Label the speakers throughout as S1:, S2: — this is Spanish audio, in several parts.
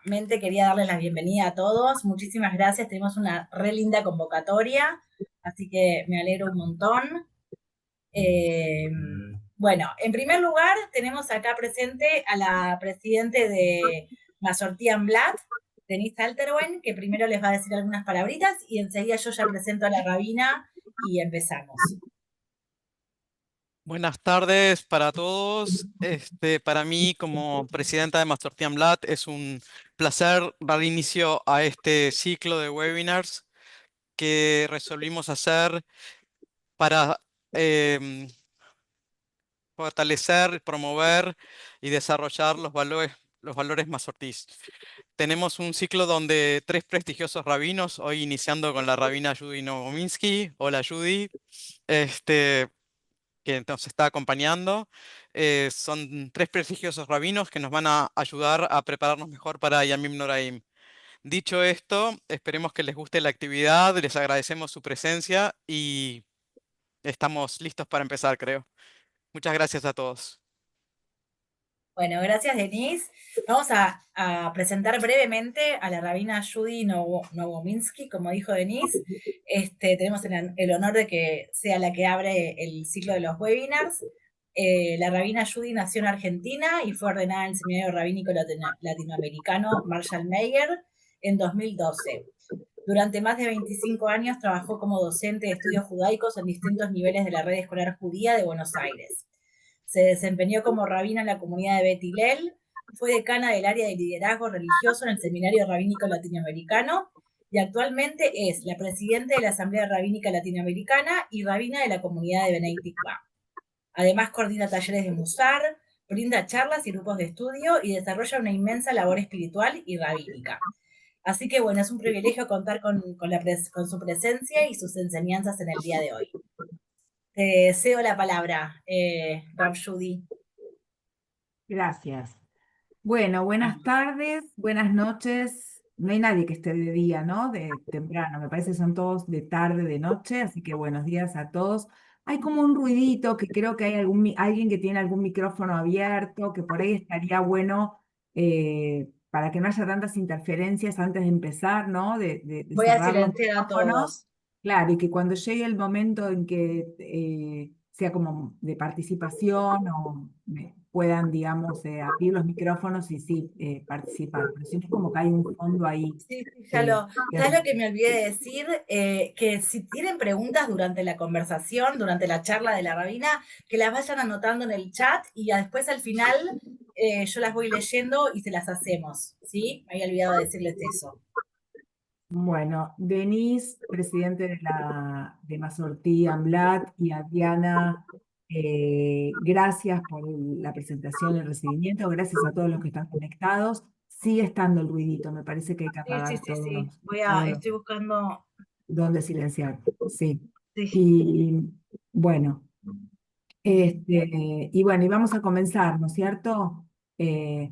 S1: primeramente quería darles la bienvenida a todos. Muchísimas gracias. Tenemos una re linda convocatoria, así que me alegro un montón. Eh, bueno, en primer lugar, tenemos acá presente a la presidente de Mazortian Blatt, Denise Alterwen, que primero les va a decir algunas palabritas y enseguida yo ya presento a la rabina y empezamos.
S2: Buenas tardes para todos. Para mí, como presidenta de Mazortian Blatt, es un placer dar inicio a este ciclo de webinars que resolvimos hacer para em, fortalecer, promover y desarrollar los valores mazortís. Tenemos un ciclo donde tres prestigiosos rabinos, hoy iniciando con la rabina Judy Novominsky. Hola Judy. Este, que nos está acompañando. Son tres prestigiosos rabinos que nos van a ayudar a prepararnos mejor para Yamim Noraim. Dicho esto, esperemos que les guste la actividad, les agradecemos su presencia y estamos listos para empezar, creo. Muchas gracias a todos.
S1: Bueno, gracias Denise. Vamos a presentar brevemente a la rabina Judy Novominsky, como dijo Denise. Tenemos el honor de que sea la que abre el ciclo de los webinars. La rabina Judy nació en Argentina y fue ordenada en el Seminario Rabínico Latinoamericano Marshall Mayer en 2012. Durante más de 25 años trabajó como docente de estudios judaicos en distintos niveles de la red escolar judía de Buenos Aires. Se desempeñó como rabina en la comunidad de Bet Hillel, fue decana del área de liderazgo religioso en el Seminario Rabínico Latinoamericano y actualmente es la presidenta de la Asamblea Rabínica Latinoamericana y rabina de la comunidad de Benei Tikva. Además, coordina talleres de Musar, brinda charlas y grupos de estudio y desarrolla una inmensa labor espiritual y rabínica. Así que, bueno, es un privilegio contar con su presencia y sus enseñanzas en el día de hoy. Te cedo la palabra, Rab Judy.
S3: Gracias. Bueno, buenas tardes, buenas noches. No hay nadie que esté de día, ¿no? De temprano. Me parece que son todos de tarde, de noche. Así que buenos días a todos. Hay como un ruidito que creo que hay alguien que tiene algún micrófono abierto, que por ahí estaría bueno para que no haya tantas interferencias antes de empezar, ¿no? De
S1: Voy a
S3: cerrar los
S1: silenciar a
S3: micrófonos.
S1: todos.
S3: Claro, y que cuando llegue el momento en que sea como de participación o puedan, digamos, abrir los micrófonos y sí, participar. Pero si no es como que hay un fondo ahí.
S1: Sí, sí,
S3: eh,
S1: ¿Sabes lo que me olvidé de decir? Que si tienen preguntas durante la conversación, durante la charla de la rabina, que las vayan anotando en el chat y después al final yo las voy leyendo y se las hacemos, ¿sí? Me había olvidado de decirles eso.
S3: Bueno, Denise, presidente de Mazortí Amblat, y a Diana, gracias por la presentación y el recibimiento, gracias a todos los que están conectados. Sigue estando el ruidito, me parece que hay que
S1: Sí, sí,
S3: apagar
S1: sí, sí.
S3: todos los
S1: Estoy buscando.
S3: donde silenciar. Sí.
S1: Sí.
S3: Y bueno, y bueno, y vamos a comenzar, ¿no es cierto? Eh,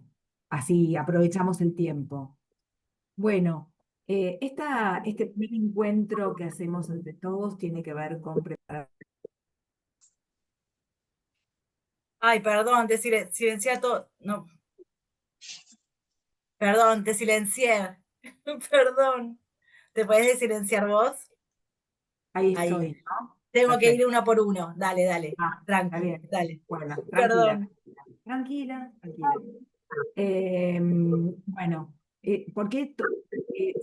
S3: Así aprovechamos el tiempo. Bueno, este primer encuentro que hacemos entre todos tiene que ver con preparar.
S1: Ay, perdón, silencié todo. No, perdón, te silencié. Perdón. ¿Te podés silenciar vos?
S3: Ahí
S1: Ahí.
S3: estoy, ¿no?
S1: Tengo que ir
S3: Perfecto.
S1: uno por uno. Dale, dale.
S3: Está
S1: Tranqui,
S3: bien.
S1: dale.
S3: Bueno, tranquila,
S1: Perdón.
S3: tranquila, tranquila. Bueno, porque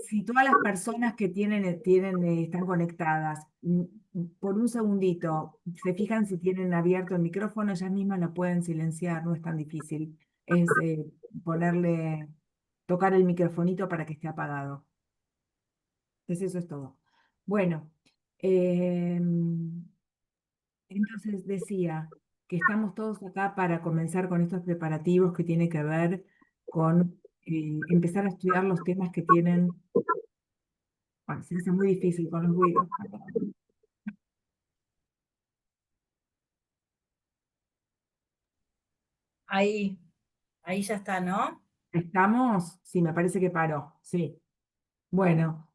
S3: si todas las personas que están conectadas, por un segundito, se fijan si tienen abierto el micrófono, ellas mismas lo pueden silenciar, no es tan difícil. Es tocar el microfonito para que esté apagado. Entonces eso es todo. Bueno, entonces decía que estamos todos acá para comenzar con estos preparativos que tienen que ver con empezar a estudiar los temas que tienen, bueno, se hace muy difícil con los ruidos.
S1: Ahí, ahí ya está, ¿no?
S3: ¿Estamos? Sí, me parece que paró, sí. Bueno,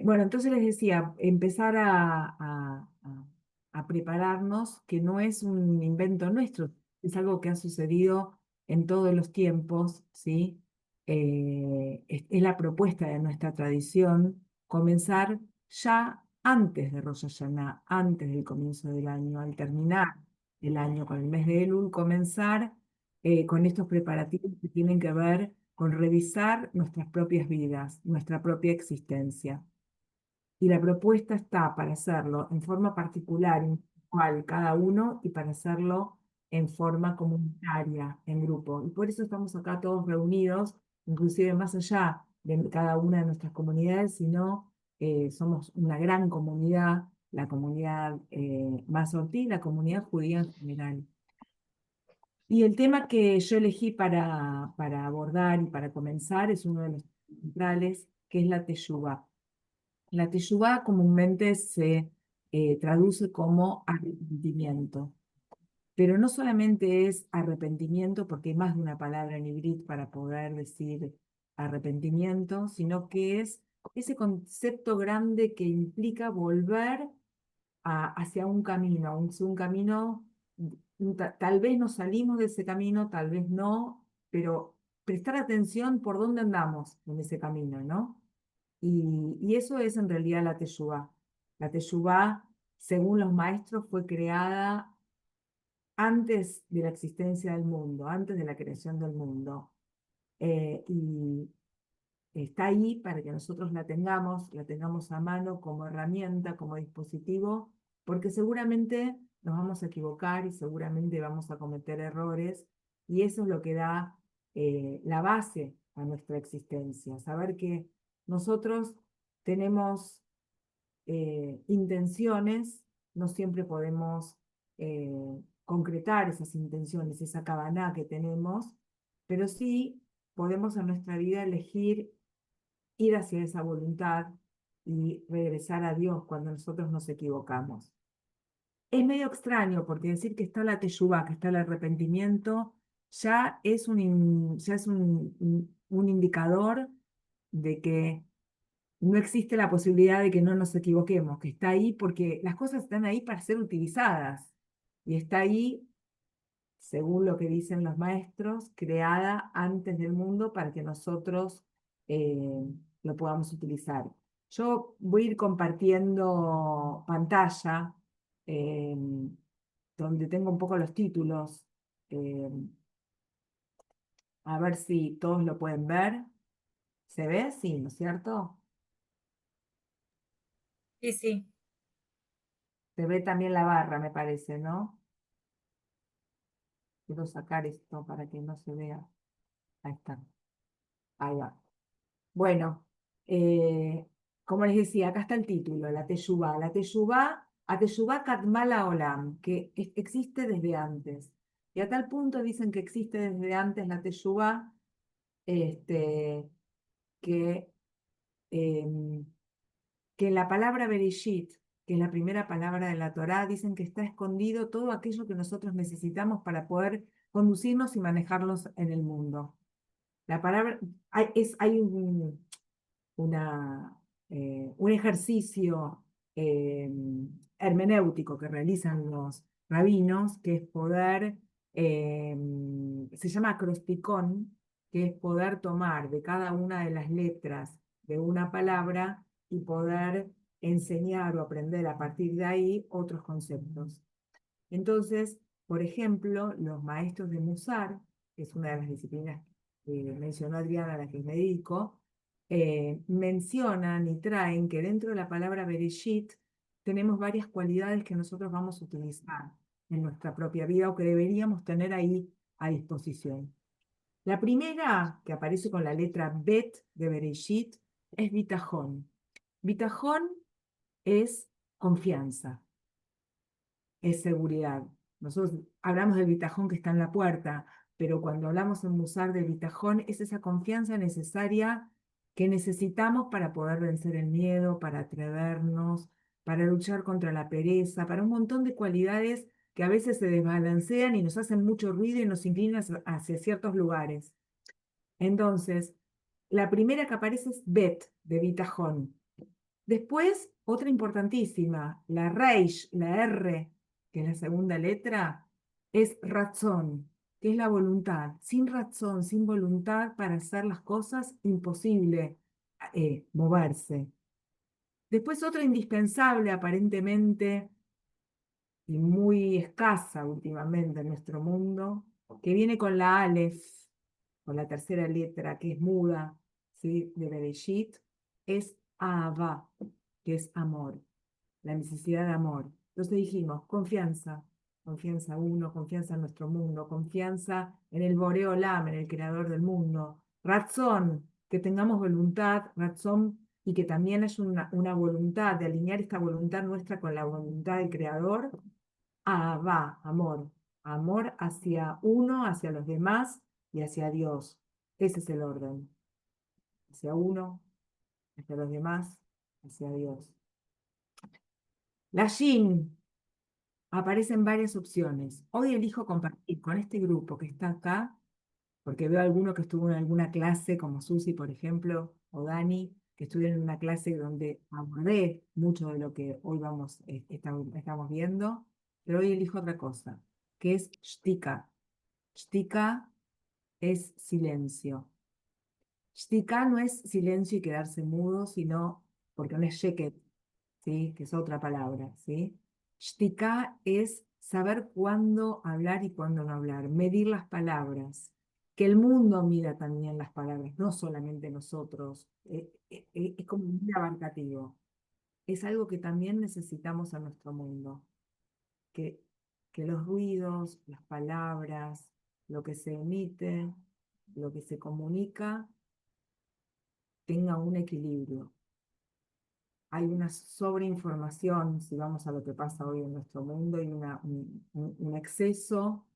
S3: bueno, entonces les decía, empezar a prepararnos, que no es un invento nuestro, es algo que ha sucedido en todos los tiempos, ¿sí? es la propuesta de nuestra tradición comenzar ya antes de Rosh Hashanah, antes del comienzo del año, al terminar el año con el mes de Elul, comenzar con estos preparativos que tienen que ver con revisar nuestras propias vidas, nuestra propia existencia. Y la propuesta está para hacerlo en forma particular, individual, cada uno, y para hacerlo en forma comunitaria, en grupo. Y por eso estamos acá todos reunidos, inclusive más allá de cada una de nuestras comunidades, sino somos una gran comunidad, la comunidad mazortí, la comunidad judía en general. Y el tema que yo elegí para abordar y para comenzar es uno de los centrales, que es la teshuvá. La teshuvá comúnmente se traduce como arrepentimiento, pero no solamente es arrepentimiento, porque hay más de una palabra en ivrit para poder decir arrepentimiento, sino que es ese concepto grande que implica volver hacia un camino, un camino, tal vez nos salimos de ese camino, tal vez no, pero prestar atención por dónde andamos en ese camino, ¿no? Y eso es en realidad la teshuvá. La teshuvá, según los maestros, fue creada antes de la existencia del mundo, antes de la creación del mundo. Y está ahí para que nosotros la tengamos a mano como herramienta, como dispositivo, porque seguramente nos vamos a equivocar y seguramente vamos a cometer errores, y eso es lo que da la base a nuestra existencia, saber que nosotros tenemos intenciones, no siempre podemos concretar esas intenciones, esa cabana que tenemos, pero sí podemos en nuestra vida elegir ir hacia esa voluntad y regresar a Dios cuando nosotros nos equivocamos. Es medio extraño porque decir que está la teshuvá, que está el arrepentimiento, ya es un indicador de que no existe la posibilidad de que no nos equivoquemos, que está ahí porque las cosas están ahí para ser utilizadas y está ahí, según lo que dicen los maestros, creada antes del mundo para que nosotros eh, lo podamos utilizar. Yo voy a ir compartiendo pantalla, eh, donde tengo un poco los títulos, eh, a ver si todos lo pueden ver. ¿Se ve? Sí, ¿no es cierto?
S1: Sí, sí.
S3: Se ve también la barra, me parece, ¿no? Quiero sacar esto para que no se vea. Ahí está. Ahí va. Bueno, como les decía, acá está el título, la Teshuvá. La Teshuvá, a Teshuvá Katmala Olam, que existe desde antes. Y a tal punto dicen que existe desde antes la Teshuvá, este, que, em, que en la palabra Bereshit, que es la primera palabra de la Torá, dicen que está escondido todo aquello que nosotros necesitamos para poder conducirnos y manejarnos en el mundo. La palabra, hay un ejercicio eh, hermenéutico que realizan los rabinos, que es poder, se llama acrosticón, que es poder tomar de cada una de las letras de una palabra y poder enseñar o aprender a partir de ahí otros conceptos. Entonces, por ejemplo, los maestros de Musar, que es una de las disciplinas que mencionó Adriana, a la que me dedico, mencionan y traen que dentro de la palabra Bereshit tenemos varias cualidades que nosotros vamos a utilizar en nuestra propia vida o que deberíamos tener ahí a disposición. La primera, que aparece con la letra Bet de Bereshit, es bitajón. Bitajón es confianza, es seguridad. Nosotros hablamos del bitajón que está en la puerta, pero cuando hablamos en Musar del bitajón es esa confianza necesaria que necesitamos para poder vencer el miedo, para atrevernos, para luchar contra la pereza, para un montón de cualidades que a veces se desbalancean y nos hacen mucho ruido y nos inclinan hacia ciertos lugares. Entonces, la primera que aparece es Bet, de bitajón. Después, otra importantísima, la Reish, la R, que es la segunda letra, es razón, que es la voluntad. Sin razón, sin voluntad para hacer las cosas, imposible moverse. Después otra indispensable, aparentemente, y muy escasa últimamente en nuestro mundo, que viene con la Aleph, con la tercera letra, que es muda, ¿sí? De Bereshit, es Ahava, que es amor, la necesidad de amor. Entonces dijimos, confianza, confianza uno, confianza en nuestro mundo, confianza en el Boreolam, en el creador del mundo, razón, que tengamos voluntad, razón, y que también es una voluntad de alinear esta voluntad nuestra con la voluntad del creador. Va, amor, amor hacia uno, hacia los demás y hacia Dios. Ese es el orden. Hacia uno, hacia los demás, hacia Dios. La Yin aparece en varias opciones. Hoy elijo compartir con este grupo que está acá, porque veo a alguno que estuvo en alguna clase, como Susi, por ejemplo, o Dani, que estuvieron en una clase donde abordé mucho de lo que hoy estamos viendo, pero hoy elijo otra cosa, que es Shtika. Shtika es silencio. Shtika no es silencio y quedarse mudo, sino, porque no es sheket, ¿sí? Que es otra palabra, ¿sí? Shtika es saber cuándo hablar y cuándo no hablar, medir las palabras, que el mundo mida también las palabras, no solamente nosotros, es como muy abarcativo. Es algo que también necesitamos en nuestro mundo, que, que los ruidos, las palabras, lo que se emite, lo que se comunica, tenga un equilibrio. Hay una sobreinformación, si vamos a lo que pasa hoy en nuestro mundo, y un exceso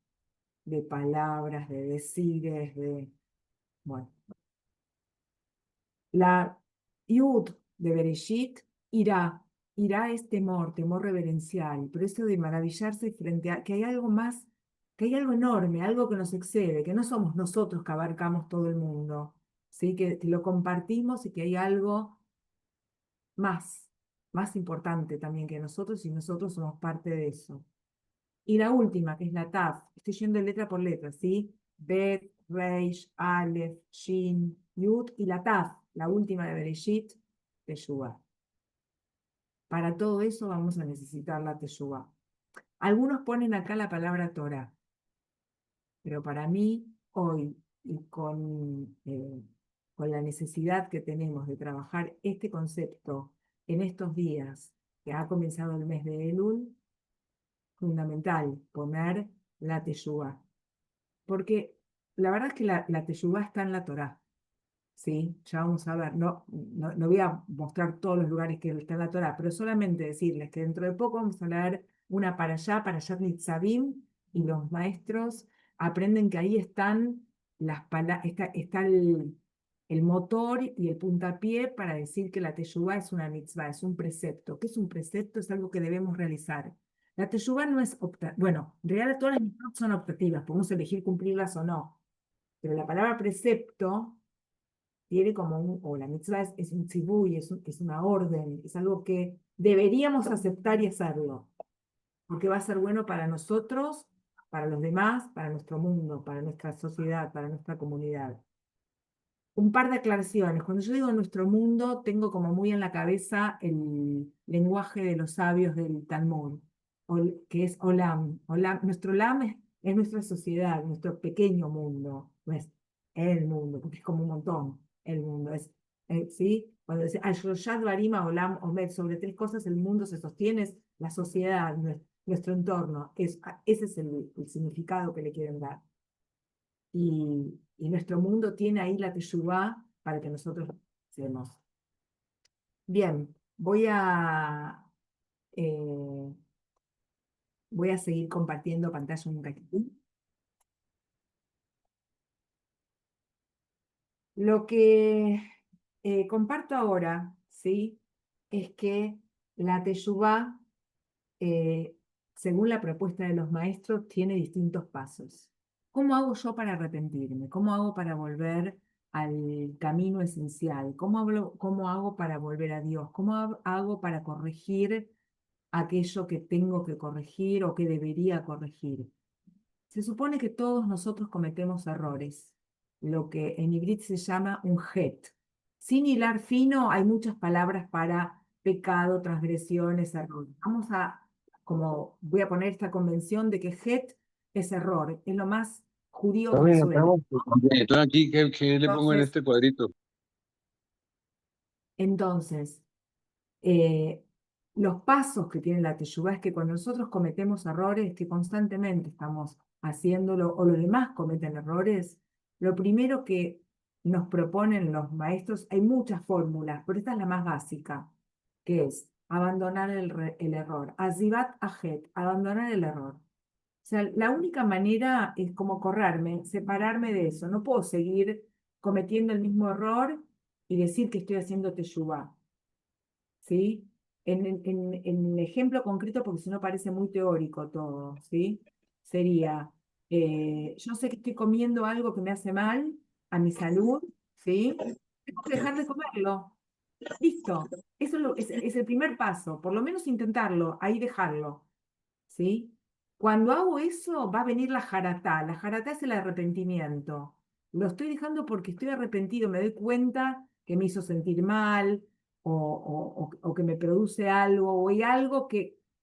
S3: de palabras, de decires, bueno. La Yud de Bereshit, irá. Irá es temor, temor reverencial, pero eso de maravillarse frente a que hay algo más, que hay algo enorme, algo que nos excede, que no somos nosotros que abarcamos todo el mundo, ¿sí? Que lo compartimos y que hay algo más, más importante también que nosotros y nosotros somos parte de eso. Y la última, que es la Taf, estoy yendo letra por letra, ¿sí? Bet, Reish, Aleph, Shin, Yud y la Taf, la última de Bereshit, Teshuvah. Para todo eso vamos a necesitar la Teshuvah. Algunos ponen acá la palabra Torah, pero para mí, hoy, y con la necesidad que tenemos de trabajar este concepto en estos días, que ha comenzado el mes de Elul, fundamental poner la Teshuvah. Porque la verdad es que la Teshuvah está en la Torá, ¿sí? Ya vamos a ver, no voy a mostrar todos los lugares que está en la Torá, pero solamente decirles que dentro de poco vamos a leer una para allá Nitzavim, y los maestros aprenden que ahí están está el motor y el puntapié para decir que la Teshuvah es una mitzvah, es un precepto. ¿Qué es un precepto? Es algo que debemos realizar. La Teshuvah no es bueno, en realidad todas las mitzvot son optativas, podemos elegir cumplirlas o no, pero la palabra precepto tiene como o la mitzvah es un tzibuy, es una orden, es algo que deberíamos aceptar y hacerlo, porque va a ser bueno para nosotros, para los demás, para nuestro mundo, para nuestra sociedad, para nuestra comunidad. Un par de aclaraciones. Cuando yo digo nuestro mundo, tengo como muy en la cabeza el lenguaje de los sabios del Talmud, que es Olam. Nuestro Olam es nuestra sociedad, nuestro pequeño mundo, no es el mundo, porque es como un montón, el mundo. ¿Sí? Cuando dice Al-Shoshad Barima Olam Omed, sobre tres cosas el mundo se sostiene, es la sociedad, nuestro entorno. Ese es el significado que le quieren dar. Y nuestro mundo tiene ahí la Teshuvah para que nosotros hacemos. Bien, eh, voy a seguir compartiendo pantalla un ratito. Lo que comparto ahora, ¿sí? Es que la Teshuvah, eh, según la propuesta de los maestros, tiene distintos pasos. ¿Cómo hago yo para arrepentirme? ¿Cómo hago para volver al camino esencial? ¿Cómo hago para volver a Dios? ¿Cómo hago para corregir aquello que tengo que corregir o que debería corregir? Se supone que todos nosotros cometemos errores, lo que en hibrid se llama un het. Sin hilar fino, hay muchas palabras para pecado, transgresiones, error. Voy a poner esta convención de que het es error, es lo más judío
S4: Está
S3: que me
S4: bien,
S3: suena.
S4: estamos. Entonces aquí, ¿qué le pongo en
S3: Entonces,
S4: este cuadrito?
S3: entonces, eh, los pasos que tiene la teshuvá es que cuando nosotros cometemos errores, que constantemente estamos haciéndolo, o los demás cometen errores, lo primero que nos proponen los maestros, hay muchas fórmulas, pero esta es la más básica, que es abandonar el error. Azibat ahet, abandonar el error. O sea, la única manera es como correrme, separarme de eso. No puedo seguir cometiendo el mismo error y decir que estoy haciendo teshuvá. ¿Sí? En el ejemplo concreto, porque si no parece muy teórico todo, ¿sí? Sería, yo sé que estoy comiendo algo que me hace mal a mi salud, ¿sí? Tengo que dejar de comerlo. Listo. Eso es el primer paso, por lo menos intentarlo, ahí dejarlo, ¿sí? Cuando hago eso, va a venir la jaratá. La jaratá es el arrepentimiento. Lo estoy dejando porque estoy arrepentido, me doy cuenta que me hizo sentir mal o que me produce algo, o hay algo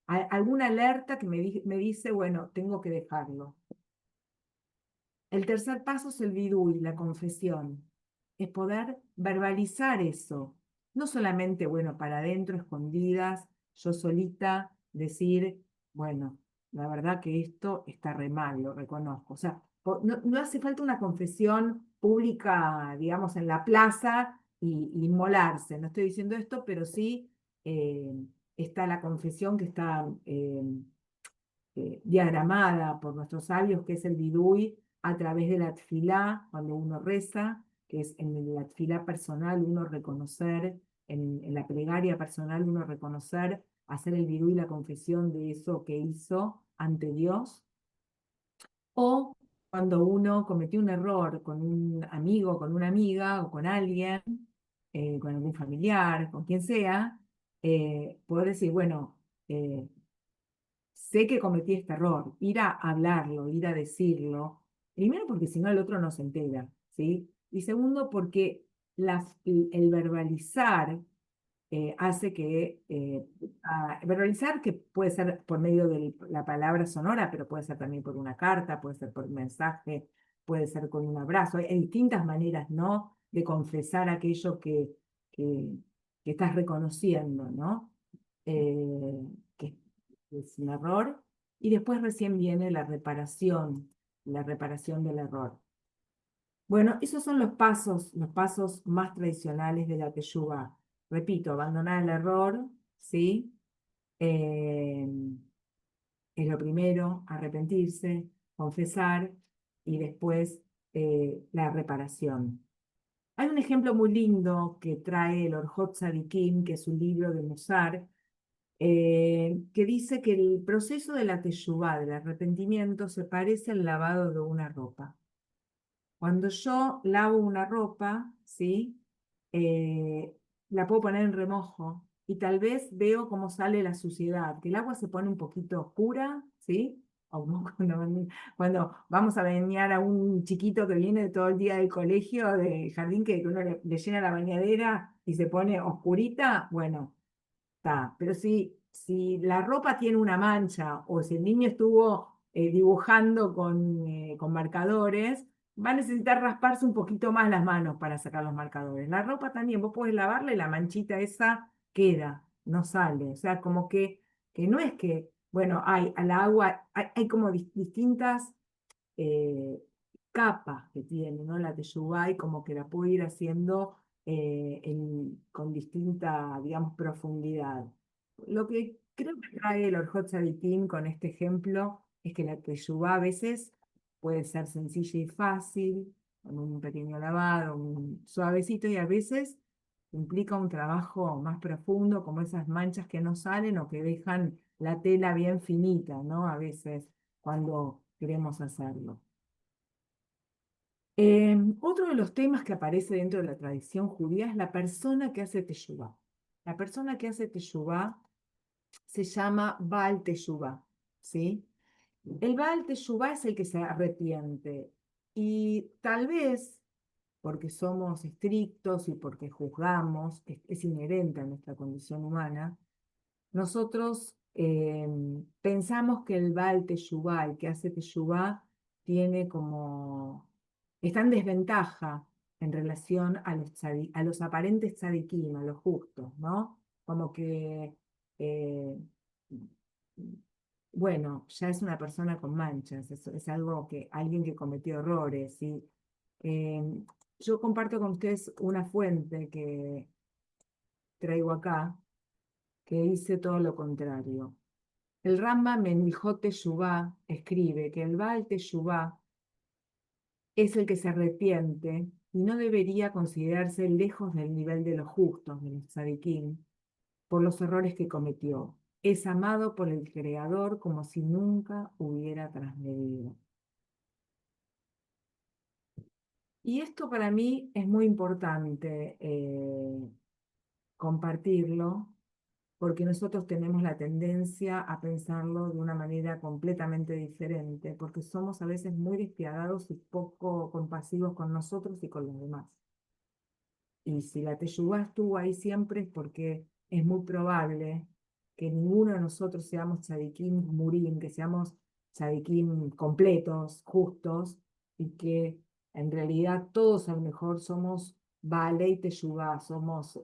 S3: alguna alerta que me dice, bueno, tengo que dejarlo. El tercer paso es el vidui, la confesión. Es poder verbalizar eso. No solamente, bueno, para adentro, escondidas, yo solita, decir, bueno, la verdad que esto está re mal, lo reconozco. O sea, no hace falta una confesión pública, digamos, en la plaza y inmolarse. No estoy diciendo esto, pero sí está la confesión que está diagramada por nuestros sabios, que es el vidui, a través de la tfilá, cuando uno reza, que es en la tfilá personal uno reconocer, en la plegaria personal uno reconocer, hacer el vidui, la confesión de eso que hizo ante Dios, o cuando uno cometió un error con un amigo, con una amiga o con alguien, con algún familiar, con quien sea, poder decir, bueno, sé que cometí este error, ir a hablarlo, ir a decirlo, primero porque si no el otro no se entera, ¿sí? Y segundo porque el verbalizar hace que, verbalizar que puede ser por medio de la palabra sonora, pero puede ser también por una carta, puede ser por un mensaje, puede ser con un abrazo, hay distintas maneras, ¿no? De confesar aquello que, que estás reconociendo, ¿no? Eh, que es un error, y después recién viene la reparación del error. Bueno, esos son los pasos más tradicionales de la teshuvá. Repito, abandonar el error, ¿sí? Eh, es lo primero, arrepentirse, confesar y después la reparación. Hay un ejemplo muy lindo que trae el Orjot Tzadikim, que es un libro de Musar, que dice que el proceso de la teshuvá, del arrepentimiento, se parece al lavado de una ropa. Cuando yo lavo una ropa, ¿sí? Eh, la puedo poner en remojo y tal vez veo cómo sale la suciedad, que el agua se pone un poquito oscura, ¿sí? O como cuando vamos a bañar a un chiquito que viene todo el día del colegio, del jardín, que uno le llena la bañadera y se pone oscurita, bueno, está. Pero si la ropa tiene una mancha o si el niño estuvo dibujando con marcadores, va a necesitar rasparse un poquito más las manos para sacar los marcadores. La ropa también, vos podés lavarla y la manchita esa queda, no sale. O sea, como que no es que, bueno, al agua, hay como distintas eh, capas que tiene, ¿no? La teshuvá y como que la puedo ir haciendo con distinta, digamos, profundidad. Lo que creo que trae el Orjot Tzadikim con este ejemplo es que la teshuvá a veces puede ser sencilla y fácil, con un pequeño lavado, un suavecito, y a veces implica un trabajo más profundo, como esas manchas que no salen o que dejan la tela bien finita, ¿no? A veces cuando queremos hacerlo. Otro de los temas que aparece dentro de la tradición judía es la persona que hace teshuvá. La persona que hace teshuvá se llama Baal Teshuvá, ¿sí? El Baal Teshuvá es el que se arrepiente. Y tal vez, porque somos estrictos y porque juzgamos, es inherente a nuestra condición humana, nosotros pensamos que el Baal Teshuvá, el que hace Teshuvá, tiene como, está en desventaja en relación a a los aparentes tzadikim, a los justos, ¿no? Como que, eh, bueno, ya es una persona con manchas, es algo que, alguien que cometió errores, ¿sí? Eh, yo comparto con ustedes una fuente que traigo acá, que dice todo lo contrario. El Rambam en Ilhot Teshuvá escribe que el Baal Teshuvá es el que se arrepiente y no debería considerarse lejos del nivel de los justos, de los tzadikim, por los errores que cometió. Es amado por el Creador como si nunca hubiera transgredido. Y esto para mí es muy importante compartirlo, porque nosotros tenemos la tendencia a pensarlo de una manera completamente diferente, porque somos a veces muy despiadados y poco compasivos con nosotros y con los demás. Y si la teshuvá estuvo ahí siempre es porque es muy probable que ninguno de nosotros seamos tzadikim murim, que seamos tzadikim completos, justos, y que en realidad todos a lo mejor somos baalei teshuvá, somos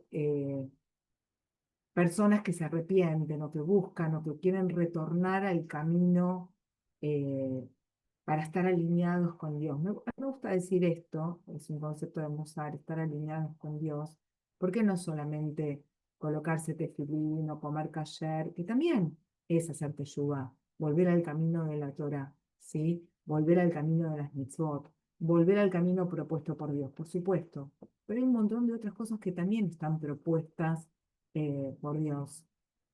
S3: personas que se arrepienten o que buscan o que quieren retornar al camino eh, para estar alineados con Dios. Me gusta decir esto, es un concepto de Mozart, estar alineados con Dios, porque no solamente colocarse tefilín o comer kasher, que también es hacer teshuvá, volver al camino de la Torah, ¿sí? Volver al camino de las mitzvot, volver al camino propuesto por Dios, por supuesto. Pero hay un montón de otras cosas que también están propuestas por Dios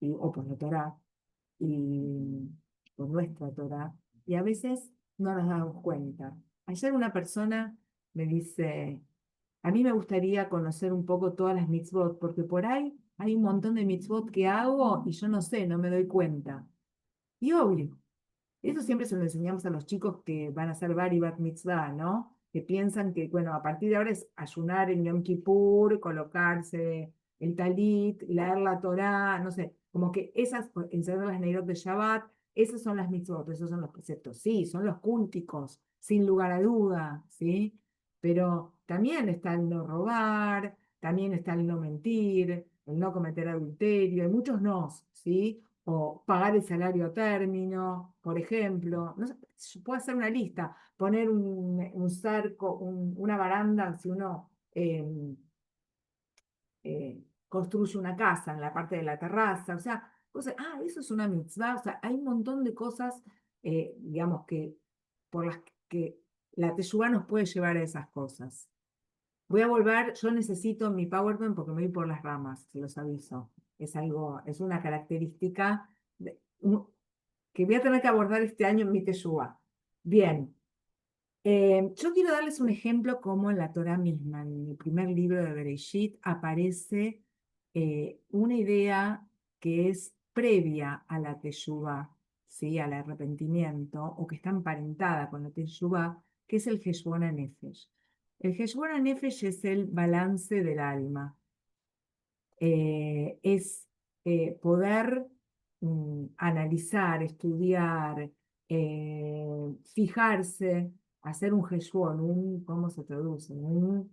S3: o por la Torah y por nuestra Torah, y a veces no nos damos cuenta. Ayer una persona me dice, a mí me gustaría conocer un poco todas las mitzvot, porque por ahí hay un montón de mitzvot que hago y yo no sé, no me doy cuenta. Y obvio, eso siempre se lo enseñamos a los chicos que van a hacer bar y bat mitzvah, ¿no? Que piensan que, bueno, a partir de ahora es ayunar en Yom Kippur, colocarse el talit, leer la Torá, no sé, como que esas, encender las neirot de Shabbat, esas son las mitzvot, esos son los preceptos. Sí, son los cúlticos, sin lugar a duda, ¿sí? Pero también está el no robar, también está el no mentir, el no cometer adulterio, hay muchos no, ¿sí? O pagar el salario a término, por ejemplo. No sé, yo puedo hacer una lista, poner un cerco, una baranda, si uno construye una casa en la parte de la terraza, o sea, eso es una mitzvah, o sea, hay un montón de cosas, digamos, que por las que la teshuvá nos puede llevar a esas cosas. Voy a volver, yo necesito mi PowerPoint porque me voy por las ramas, se los aviso. Es algo, es una característica que voy a tener que abordar este año en mi Teshuvá. Bien, yo quiero darles un ejemplo como en la Torah misma, en el primer libro de Bereshit, aparece una idea que es previa a la Teshuvá, ¿sí? Al arrepentimiento, o que está emparentada con la Teshuvá, que es el Heshbon HaNefesh. El Heshbon HaNefesh es el balance del alma. Es poder analizar, estudiar, fijarse, hacer un heshbon, ¿cómo se traduce? Un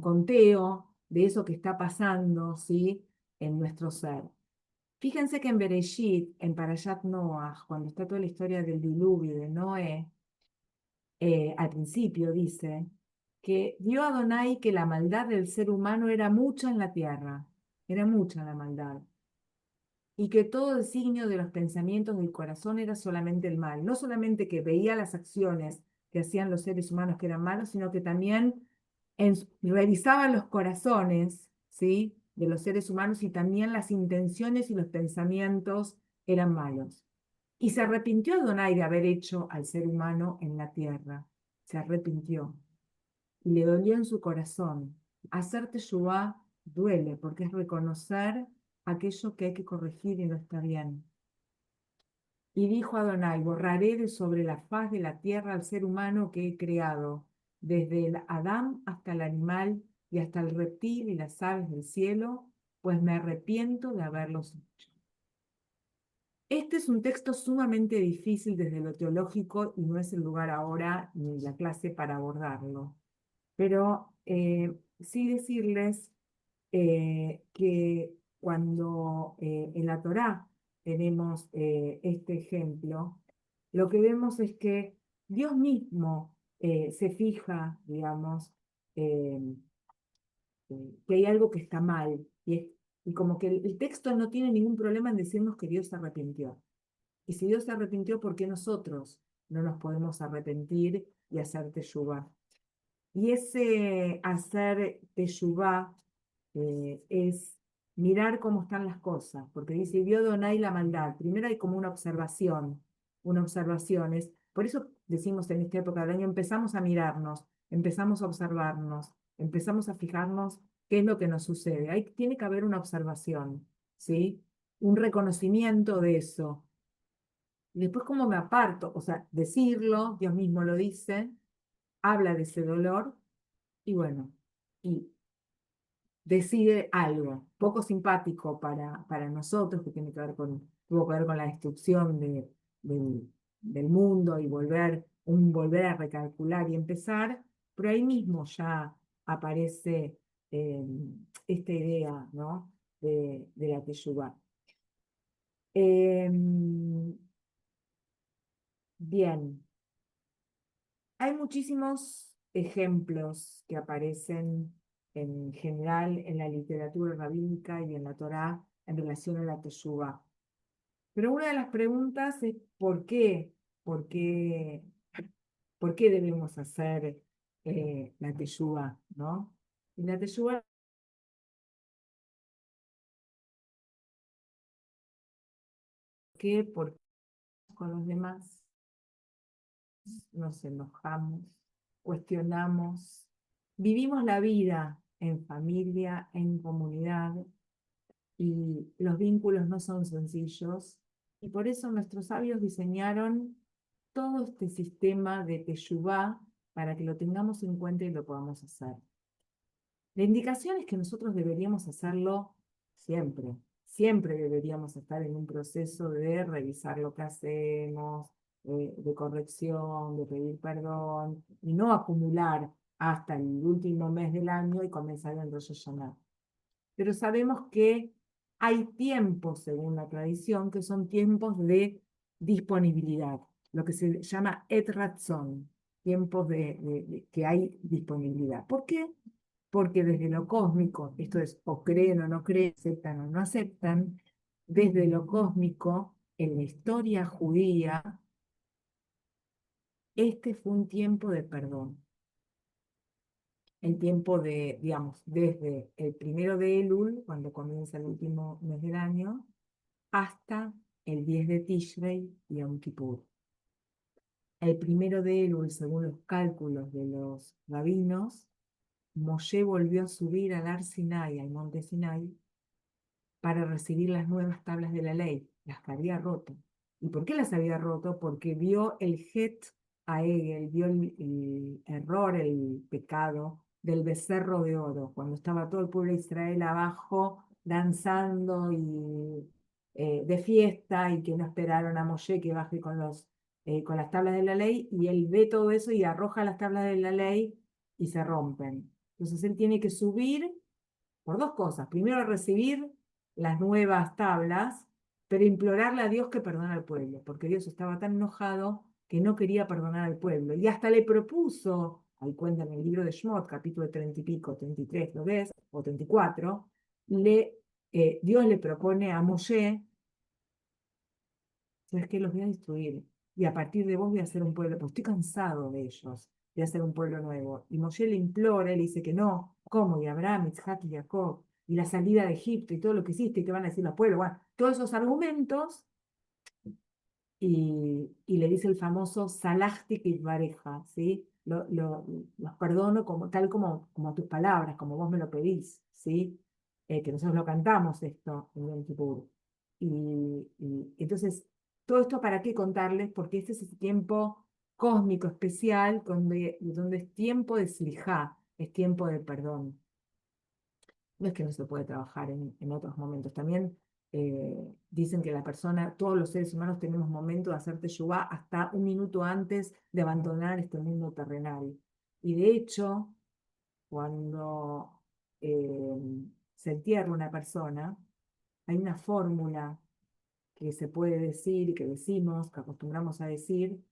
S3: conteo de eso que está pasando, ¿sí? En nuestro ser. Fíjense que en Bereshit, en Parashat Noach, cuando está toda la historia del diluvio de Noé, al principio dice que vio Adonai que la maldad del ser humano era mucha en la tierra, era mucha la maldad, y que todo designio de los pensamientos del corazón era solamente el mal. No solamente que veía las acciones que hacían los seres humanos que eran malos, sino que también revisaba los corazones, ¿sí? De los seres humanos, y también las intenciones y los pensamientos eran malos. Y se arrepintió Adonai de haber hecho al ser humano en la tierra. Se arrepintió. Y le dolió en su corazón. Hacer teshuvá duele porque es reconocer aquello que hay que corregir y no está bien. Y dijo Adonai, borraré de sobre la faz de la tierra al ser humano que he creado, desde el Adán hasta el animal y hasta el reptil y las aves del cielo, pues me arrepiento de haberlos hecho. Este es un texto sumamente difícil desde lo teológico y no es el lugar ahora ni la clase para abordarlo. Pero sí decirles que cuando en la Torá tenemos este ejemplo, lo que vemos es que Dios mismo se fija, digamos, eh, que hay algo que está mal, y como que el texto no tiene ningún problema en decirnos que Dios se arrepintió. Y si Dios se arrepintió, ¿por qué nosotros no nos podemos arrepentir y hacer teshuvá? Y ese hacer teshuvá es mirar cómo están las cosas, porque dice, vio Adonai la maldad. Primero hay como una observación. Por eso decimos en esta época del año, empezamos a mirarnos, empezamos a observarnos, empezamos a fijarnos qué es lo que nos sucede. Tiene que haber una observación, ¿sí? Un reconocimiento de eso. Y después, ¿cómo me aparto? O sea, decirlo, Dios mismo lo dice, habla de ese dolor, y bueno, y decide algo poco simpático para nosotros, que tiene que ver tuvo que ver con la destrucción del mundo y volver a recalcular y empezar, pero ahí mismo ya aparece eh, esta idea, ¿no? de la teshuvá. Bien. Hay muchísimos ejemplos que aparecen en general en la literatura rabínica y en la Torá en relación a la teshuvá. Pero una de las preguntas es ¿por qué? ¿Por qué, por qué debemos hacer la teshuvá, ¿no? Y la teshuvá, ¿por qué? Porque con los demás nos enojamos, cuestionamos, vivimos la vida en familia, en comunidad, y los vínculos no son sencillos, y por eso nuestros sabios diseñaron todo este sistema de teshuvá para que lo tengamos en cuenta y lo podamos hacer. La indicación es que nosotros deberíamos hacerlo siempre. Siempre deberíamos estar en un proceso de revisar lo que hacemos, de corrección, de pedir perdón, y no acumular hasta el último mes del año y comenzar el Rosh Hashanah. Pero sabemos que hay tiempos, según la tradición, que son tiempos de disponibilidad, lo que se llama et ratzon, tiempos que hay disponibilidad. ¿Por qué? Porque desde lo cósmico, esto es o creen o no creen, aceptan o no aceptan, desde lo cósmico, en la historia judía, este fue un tiempo de perdón. El tiempo de, digamos, desde el 1 de Elul, cuando comienza el último mes del año, hasta el 10 de Tishrei y Yom Kippur. El 1 de Elul, según los cálculos de los rabinos, Moshe volvió a subir al Ar Sinai, al monte Sinai, para recibir las nuevas tablas de la ley, las que había roto. ¿Y por qué las había roto? Porque vio el het a Egel, vio el error, el pecado del becerro de oro, cuando estaba todo el pueblo de Israel abajo danzando y de fiesta, y que no esperaron a Moshe que baje con las tablas de la ley, y él ve todo eso y arroja las tablas de la ley y se rompen. Entonces él tiene que subir por dos cosas. Primero, recibir las nuevas tablas, pero implorarle a Dios que perdone al pueblo, porque Dios estaba tan enojado que no quería perdonar al pueblo. Y hasta le propuso, ahí cuenta en el libro de Shmot, capítulo 30 y pico, 33, ¿lo ves? O 34, Dios le propone a Moshe, ¿sabes qué? Los voy a destruir. Y a partir de vos voy a hacer un pueblo, pues estoy cansado de ellos, voy a hacer un pueblo nuevo. Y Moshe le implora, le dice que no. ¿Cómo? Y Abraham, Isaac y Jacob, y la salida de Egipto, y todo lo que hiciste, y que van a decir los pueblos, bueno, todos esos argumentos, y le dice el famoso Salachti Kitvareja, ¿sí? Los perdono tal como tus palabras, como vos me lo pedís, ¿sí? Que nosotros lo cantamos esto en Yom Kippur. Y entonces todo esto para qué contarles, porque este es ese tiempo cósmico especial donde es tiempo de slijá, es tiempo de perdón. No es que no se puede trabajar en otros momentos. También dicen que la persona, todos los seres humanos tenemos momentos de hacer teshuvá hasta un minuto antes de abandonar este mundo terrenal. Y de hecho, cuando eh, se entierra una persona, hay una fórmula que se puede decir y que decimos, que acostumbramos a decir,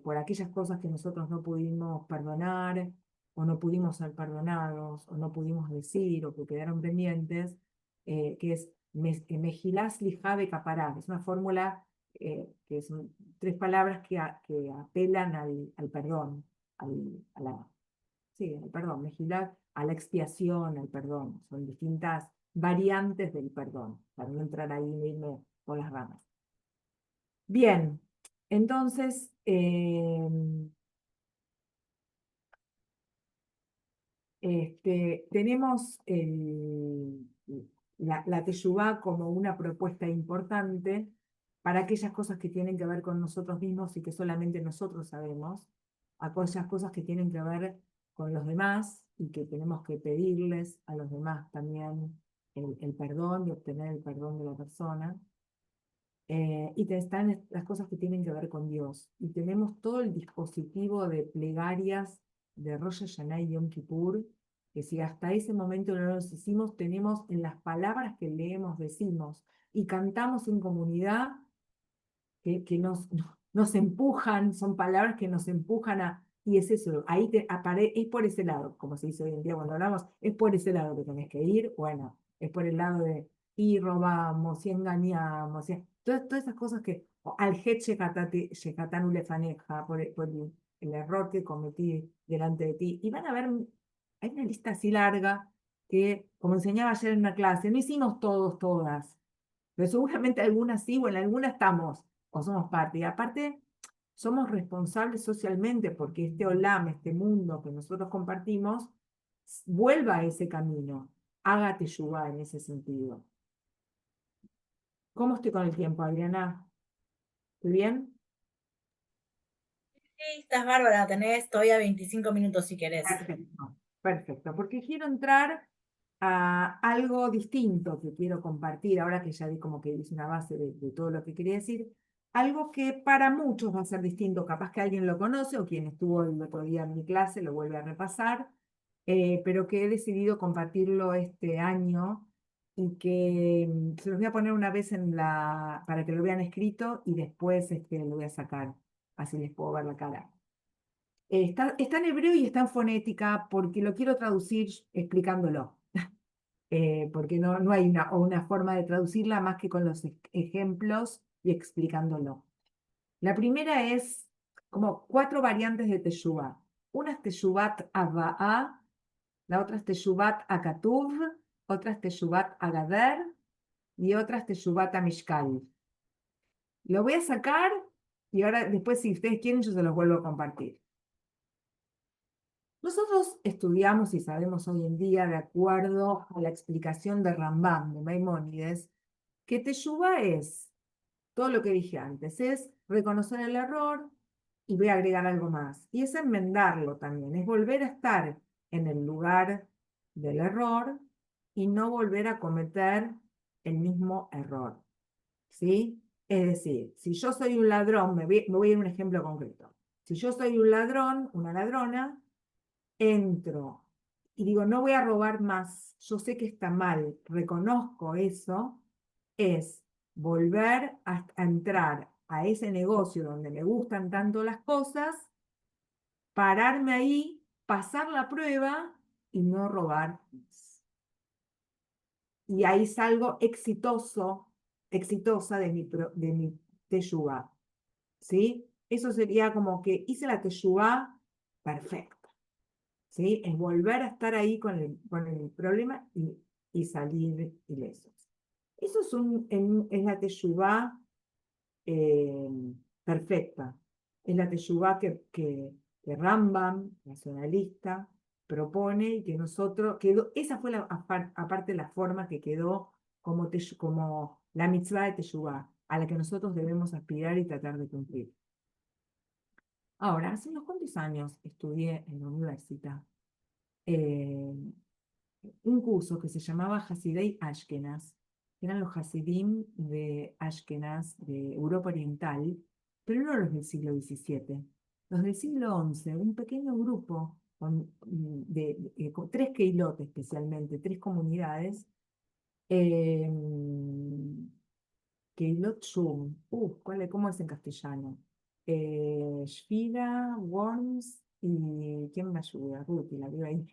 S3: por aquellas cosas que nosotros no pudimos perdonar, o no pudimos ser perdonados, o no pudimos decir, o que quedaron pendientes, que es Mejilás Lijabe Capará. Es una fórmula que son tres palabras que apelan al perdón, sí, al perdón, Mejilá, a la expiación, al perdón. Son distintas variantes del perdón, para no entrar ahí y irme por las ramas. Bien, entonces, tenemos la teshuvá como una propuesta importante para aquellas cosas que tienen que ver con nosotros mismos y que solamente nosotros sabemos, aquellas cosas que tienen que ver con los demás y que tenemos que pedirles a los demás también el perdón y obtener el perdón de la persona. Y están las cosas que tienen que ver con Dios. Y tenemos todo el dispositivo de plegarias de Rosh Hashanah y Yom Kippur, que si hasta ese momento no los hicimos, tenemos en las palabras que leemos, decimos y cantamos en comunidad, que nos empujan, son palabras que nos empujan y es eso, ahí es por ese lado, como se dice hoy en día cuando hablamos, es por ese lado que tenés que ir, bueno, es por el lado de y robamos, y engañamos, todas esas cosas que, al het shekatanu lefaneja, por el error que cometí delante de ti, y van a ver, hay una lista así larga que, como enseñaba ayer en una clase, no hicimos todos, todas, pero seguramente algunas sí, o en algunas estamos, o somos parte. Y aparte, somos responsables socialmente porque este olam, este mundo que nosotros compartimos, vuelva a ese camino. Haga teshuvá en ese sentido. ¿Cómo estoy con el tiempo, Adriana? ¿Estoy bien?
S1: Sí, estás bárbara, tenés todavía 25 minutos si querés.
S3: Perfecto, perfecto. Porque quiero entrar a algo distinto que quiero compartir, ahora que ya di como que hice una base de todo lo que quería decir, algo que para muchos va a ser distinto, capaz que alguien lo conoce o quien estuvo el otro día en mi clase lo vuelve a repasar, pero que he decidido compartirlo este año y que se los voy a poner una vez para que lo vean escrito y después lo voy a sacar, así les puedo ver la cara. Está en hebreo y está en fonética porque lo quiero traducir explicándolo. Porque no hay una forma de traducirla más que con los ejemplos y explicándolo. La primera es como 4 variantes de Teshuvah. Una es Teshuvat Ava'a, la otra es Teshuvat Akatuv, otra es Teshuvat Agader y otra es Teshuvat Amishkal. Lo voy a sacar y ahora después si ustedes quieren yo se los vuelvo a compartir. Nosotros estudiamos y sabemos hoy en día, de acuerdo a la explicación de Rambam, de Maimónides, que Teshuvá es todo lo que dije antes, es reconocer el error y voy a agregar algo más. Y es enmendarlo también, es volver a estar en el lugar del error y no volver a cometer el mismo error. ¿Sí? Es decir, si yo soy un ladrón, me voy a ir a un ejemplo concreto. Si yo soy un ladrón, una ladrona, entro y digo, no voy a robar más, yo sé que está mal, reconozco eso, es volver a entrar a ese negocio donde me gustan tanto las cosas, pararme ahí, pasar la prueba y no robar más. Y ahí salgo exitosa de mi teshuvá. ¿Sí? Eso sería como que hice la teshuvá perfecta. ¿Sí? Es volver a estar ahí con el problema y salir ilesos. Eso es la teshuvá perfecta. Es la teshuvá que Rambam, nacionalista, propone y que nosotros, esa fue aparte la forma que quedó como la mitzvah de teshuvá. a la que nosotros debemos aspirar y tratar de cumplir. Ahora, hace unos cuantos años estudié en la universidad eh, un curso que se llamaba Hasidei Ashkenaz, que eran los Hasidim de Ashkenaz, de Europa Oriental, pero no los del siglo XVII, los del siglo XI, un pequeño grupo con tres keilot especialmente, tres comunidades, eh, Keilot Shum, ¿cómo es en castellano? Shfira, Worms y ¿quién me ayuda? Ruti, la veo ahí.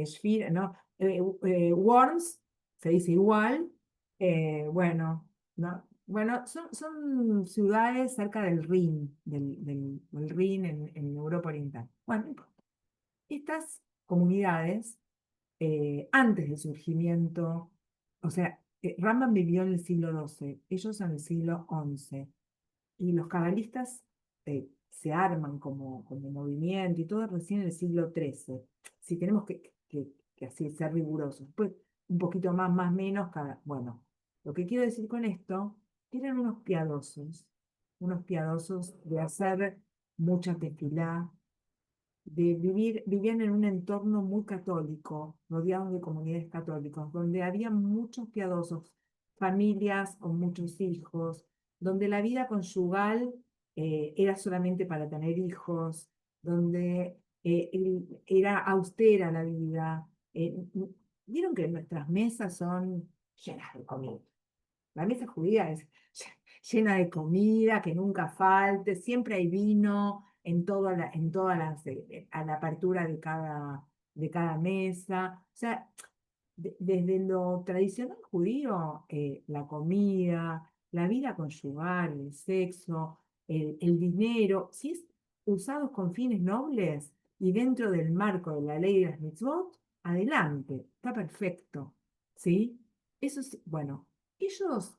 S3: Shfira, no, Worms, se dice igual. Bueno, ¿no? Bueno, son ciudades cerca del Rin, del Rin en Europa Oriental. Bueno, no importa. Estas comunidades, antes del surgimiento, o sea, Rambam vivió en el siglo XII, ellos en el siglo XI, y los cabalistas se arman como movimiento y todo recién en el siglo XIII. Si tenemos que así ser rigurosos. Pues un poquito más, menos, bueno, lo que quiero decir con esto, que eran unos piadosos de hacer mucha tefilá, vivían en un entorno muy católico, rodeados de comunidades católicas, donde había muchos piadosos, familias con muchos hijos, donde la vida conyugal era solamente para tener hijos, donde era austera la vida. Vieron que nuestras mesas son llenas de comida. La mesa judía es llena de comida, que nunca falte, siempre hay vino en todas las, a la apertura de cada mesa. O sea, desde lo tradicional judío, la comida, la vida conyugal, el sexo, el dinero, si es usado con fines nobles y dentro del marco de la ley de las mitzvot, adelante, está perfecto, ¿sí? Eso es, bueno, ellos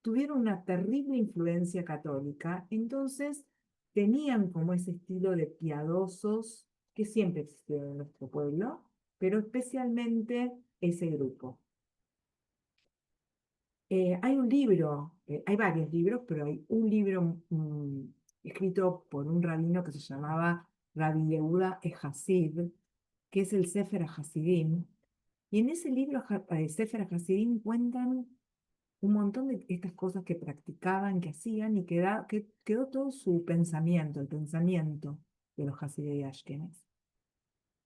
S3: tuvieron una terrible influencia católica, entonces tenían como ese estilo de piadosos que siempre existieron en nuestro pueblo, pero especialmente ese grupo. Hay un libro, hay varios libros, pero hay un libro escrito por un rabino que se llamaba Rabbi Yehuda Hasid, que es el Sefer HaSidim, y en ese libro, Sefer HaSidim, cuentan un montón de estas cosas que practicaban, que hacían, y quedó todo su pensamiento, el pensamiento de los Hasidei Ashkenaz.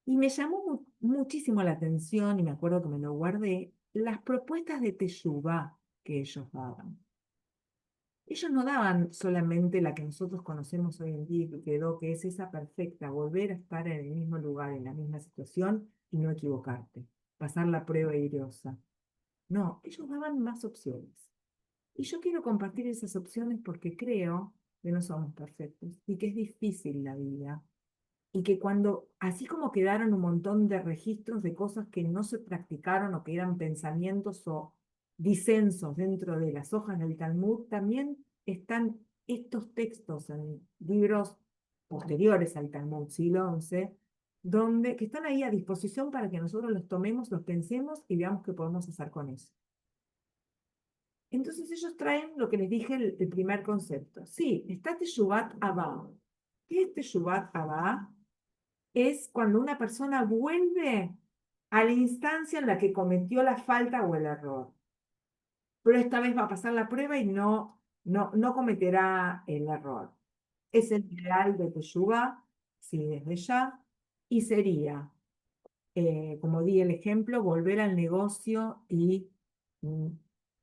S3: Y me llamó muchísimo la atención, y me acuerdo que me lo guardé, las propuestas de Teshuvá que ellos daban. Ellos no daban solamente la que nosotros conocemos hoy en día y que quedó, que es esa perfecta, volver a estar en el mismo lugar, en la misma situación y no equivocarte, pasar la prueba irosa. No, ellos daban más opciones. Y yo quiero compartir esas opciones porque creo que no somos perfectos y que es difícil la vida. Y que cuando, así como quedaron un montón de registros de cosas que no se practicaron o que eran pensamientos o disensos dentro de las hojas del Talmud, también están estos textos en libros posteriores al Talmud, siglo XI, que están ahí a disposición para que nosotros los tomemos, los pensemos y veamos qué podemos hacer con eso. Entonces ellos traen lo que les dije, el primer concepto. Sí, está Teshuvah Abba. ¿Qué es Teshuvah Abba? Es cuando una persona vuelve a la instancia en la que cometió la falta o el error. Pero esta vez va a pasar la prueba y no cometerá el error. Es el ideal de Teshuvah, sí, desde ya, y sería, como di el ejemplo, volver al negocio y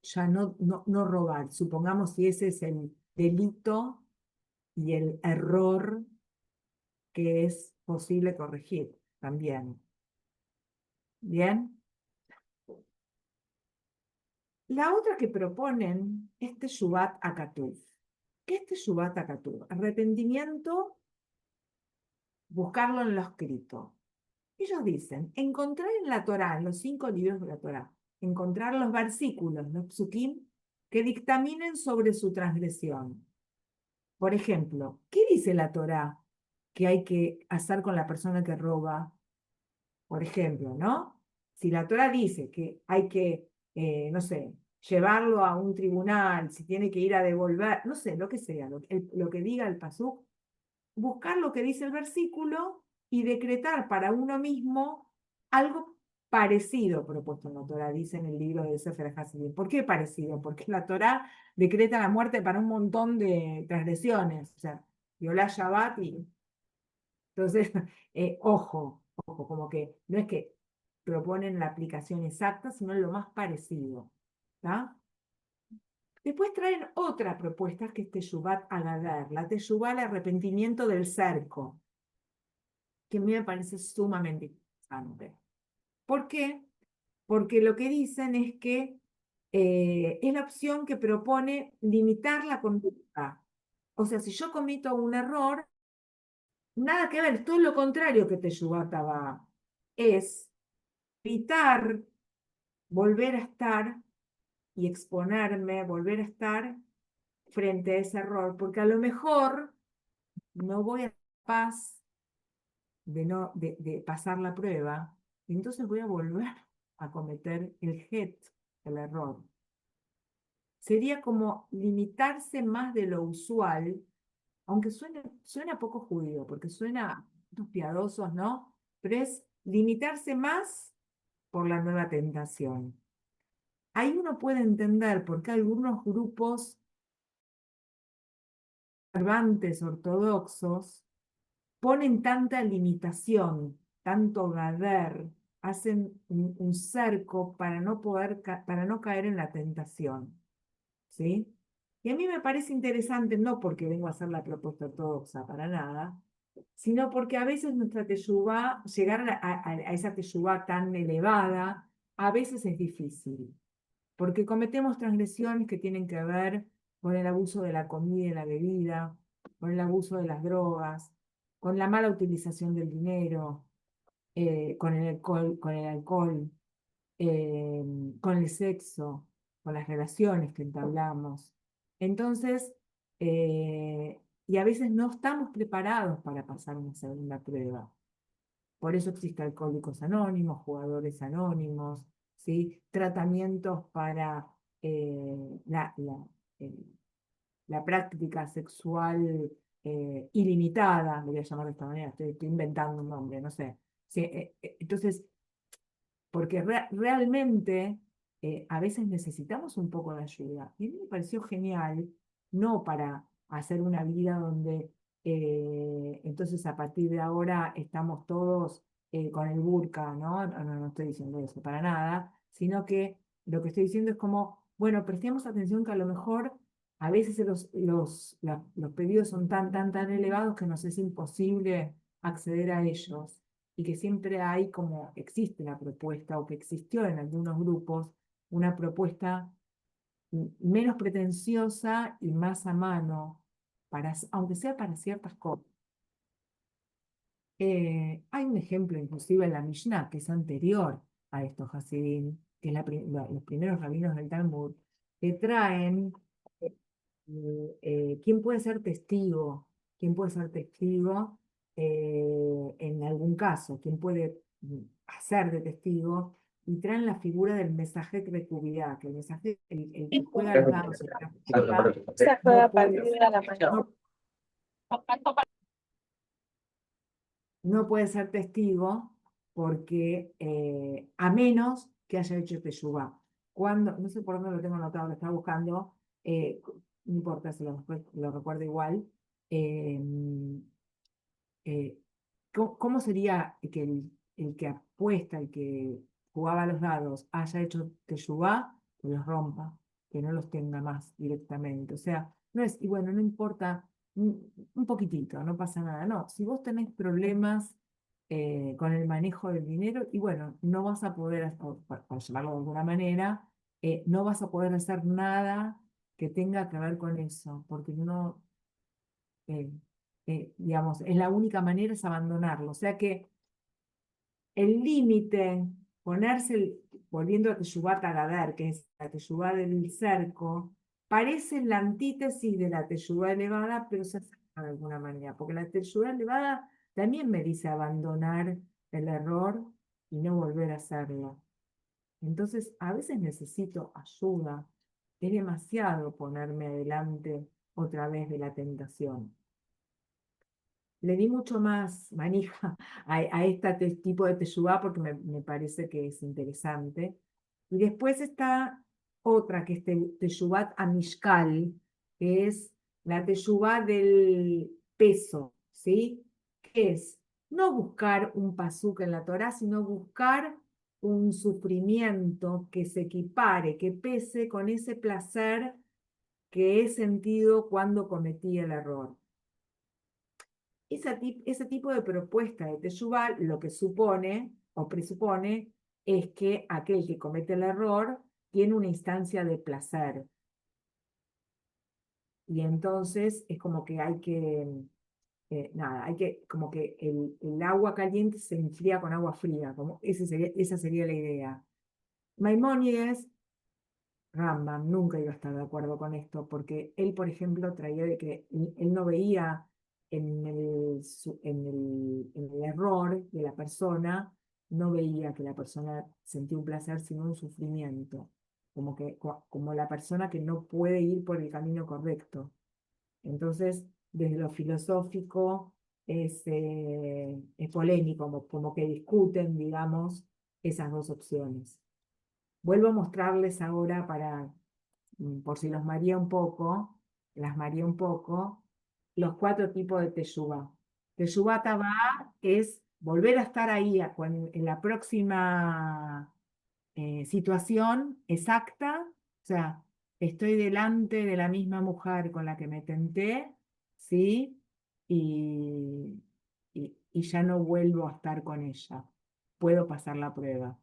S3: ya no robar. Supongamos si ese es el delito y el error que es posible corregir también. ¿Bien? La otra que proponen es Teshuvah Hakatuv. ¿Qué es Teshuvah Hakatuv? Arrepentimiento, buscarlo en lo escrito. Ellos dicen, encontrar en la Torá, en los 5 libros de la Torá, encontrar los versículos, los psukim, que dictaminen sobre su transgresión. Por ejemplo, ¿qué dice la Torá que hay que hacer con la persona que roba? Por ejemplo, ¿no? Si la Torá dice que hay que, no sé, llevarlo a un tribunal, si tiene que ir a devolver, no sé, lo que sea, lo que diga el pasuk, buscar lo que dice el versículo y decretar para uno mismo algo parecido propuesto en la Torá, dice en el libro de Sefer Hasidim. ¿Por qué parecido? Porque la Torá decreta la muerte para un montón de transgresiones, o sea, violar Shabbat y... Entonces, ojo, como que no es que proponen la aplicación exacta, sino lo más parecido, ¿está? Después traen otra propuesta que es Teshuvah Agadar, la Teshuvah al arrepentimiento del cerco, que a mí me parece sumamente interesante. ¿Por qué? Porque lo que dicen es que es la opción que propone limitar la conducta. O sea, si yo comito un error, nada que ver, todo lo contrario que Teshuvah Tabá. Es evitar volver a estar y exponerme, volver a estar frente a ese error, porque a lo mejor no voy a ser capaz de pasar la prueba, y entonces voy a volver a cometer el error. Sería como limitarse más de lo usual, aunque suena poco judío, porque suena a actos piadosos, ¿no? Pero es limitarse más por la nueva tentación. Ahí uno puede entender por qué algunos grupos observantes ortodoxos ponen tanta limitación, tanto gader, hacen un cerco para para no caer en la tentación, ¿sí? Y a mí me parece interesante, no porque vengo a hacer la propuesta ortodoxa para nada, sino porque a veces nuestra teshuvá, llegar a esa teshuvá tan elevada, a veces es difícil, porque cometemos transgresiones que tienen que ver con el abuso de la comida y la bebida, con el abuso de las drogas, con la mala utilización del dinero, con el alcohol, con el sexo, con las relaciones que entablamos. Entonces, y a veces no estamos preparados para pasar una segunda prueba. Por eso existe Alcohólicos Anónimos, Jugadores Anónimos, ¿sí? Tratamientos para eh, la práctica sexual ilimitada, lo voy a llamar de esta manera, estoy inventando un nombre, no sé. Sí, entonces, porque realmente a veces necesitamos un poco de ayuda. Y a mí me pareció genial, no para hacer una vida donde entonces a partir de ahora estamos todos con el burka, ¿no? No estoy diciendo eso para nada, sino que lo que estoy diciendo es como, bueno, prestemos atención que a lo mejor a veces los pedidos son tan elevados que nos es imposible acceder a ellos y que siempre hay como existe la propuesta o que existió en algunos grupos una propuesta menos pretenciosa y más a mano, aunque sea para ciertas cosas. Hay un ejemplo inclusive en la Mishnah que es anterior a estos Hasidim, que es los primeros rabinos del Talmud, que traen quién puede ser testigo, quién puede ser testigo en algún caso, quién puede hacer de testigo, y traen la figura del mensaje de cubidad, que el mensaje, el que juega los dados, el que apuesta, no puede ser testigo porque a menos que haya hecho teshuvá. Cuando, no sé por dónde lo tengo anotado, lo estaba buscando, no importa, lo recuerdo igual. eh, eh, ¿Cómo sería que el que apuesta, el que jugaba los dados, haya hecho teshuvá, que los rompa, que no los tenga más directamente? O sea, no es, y bueno, no importa un poquitito, no pasa nada. No, si vos tenés problemas con el manejo del dinero, y bueno, no vas a poder, para llamarlo de alguna manera, no vas a poder hacer nada que tenga que ver con eso, porque no, digamos, es la única manera es abandonarlo. O sea que el límite, volviendo a Teshuvá Tagadar, que es la Teshuvá del cerco, parece la antítesis de la Teshuvá elevada, pero se acerca de alguna manera, porque la Teshuvá elevada también me dice abandonar el error y no volver a hacerlo. Entonces, a veces necesito ayuda, es demasiado ponerme adelante otra vez de la tentación. Le di mucho más manija a este tipo de teshuvá porque me parece que es interesante. Y después está otra que es teshuvá amishkal, que es la teshuvá del peso, ¿sí? Que es no buscar un pasuk en la Torá, sino buscar un sufrimiento que se equipare, que pese con ese placer que he sentido cuando cometí el error. Ese tipo de propuesta de Teshuvá lo que supone o presupone es que aquel que comete el error tiene una instancia de placer. Y entonces es como que hay que, nada, hay que, como que el agua caliente se enfría con agua fría, como esa sería la idea. Maimónides Rambam nunca iba a estar de acuerdo con esto, porque él, por ejemplo, traía de que él no veía en el error de la persona, no veía que la persona sentía un placer, sino un sufrimiento, como la persona que no puede ir por el camino correcto. Entonces, desde lo filosófico es polémico, como que discuten, digamos, esas dos opciones. Vuelvo a mostrarles ahora por si los maría un poco, las maría un poco, los 4 tipos de teshuvá. Teshuvá tabá es volver a estar ahí en la próxima situación exacta, o sea, estoy delante de la misma mujer con la que me tenté, ¿sí? Y, y ya no vuelvo a estar con ella. Puedo pasar la prueba.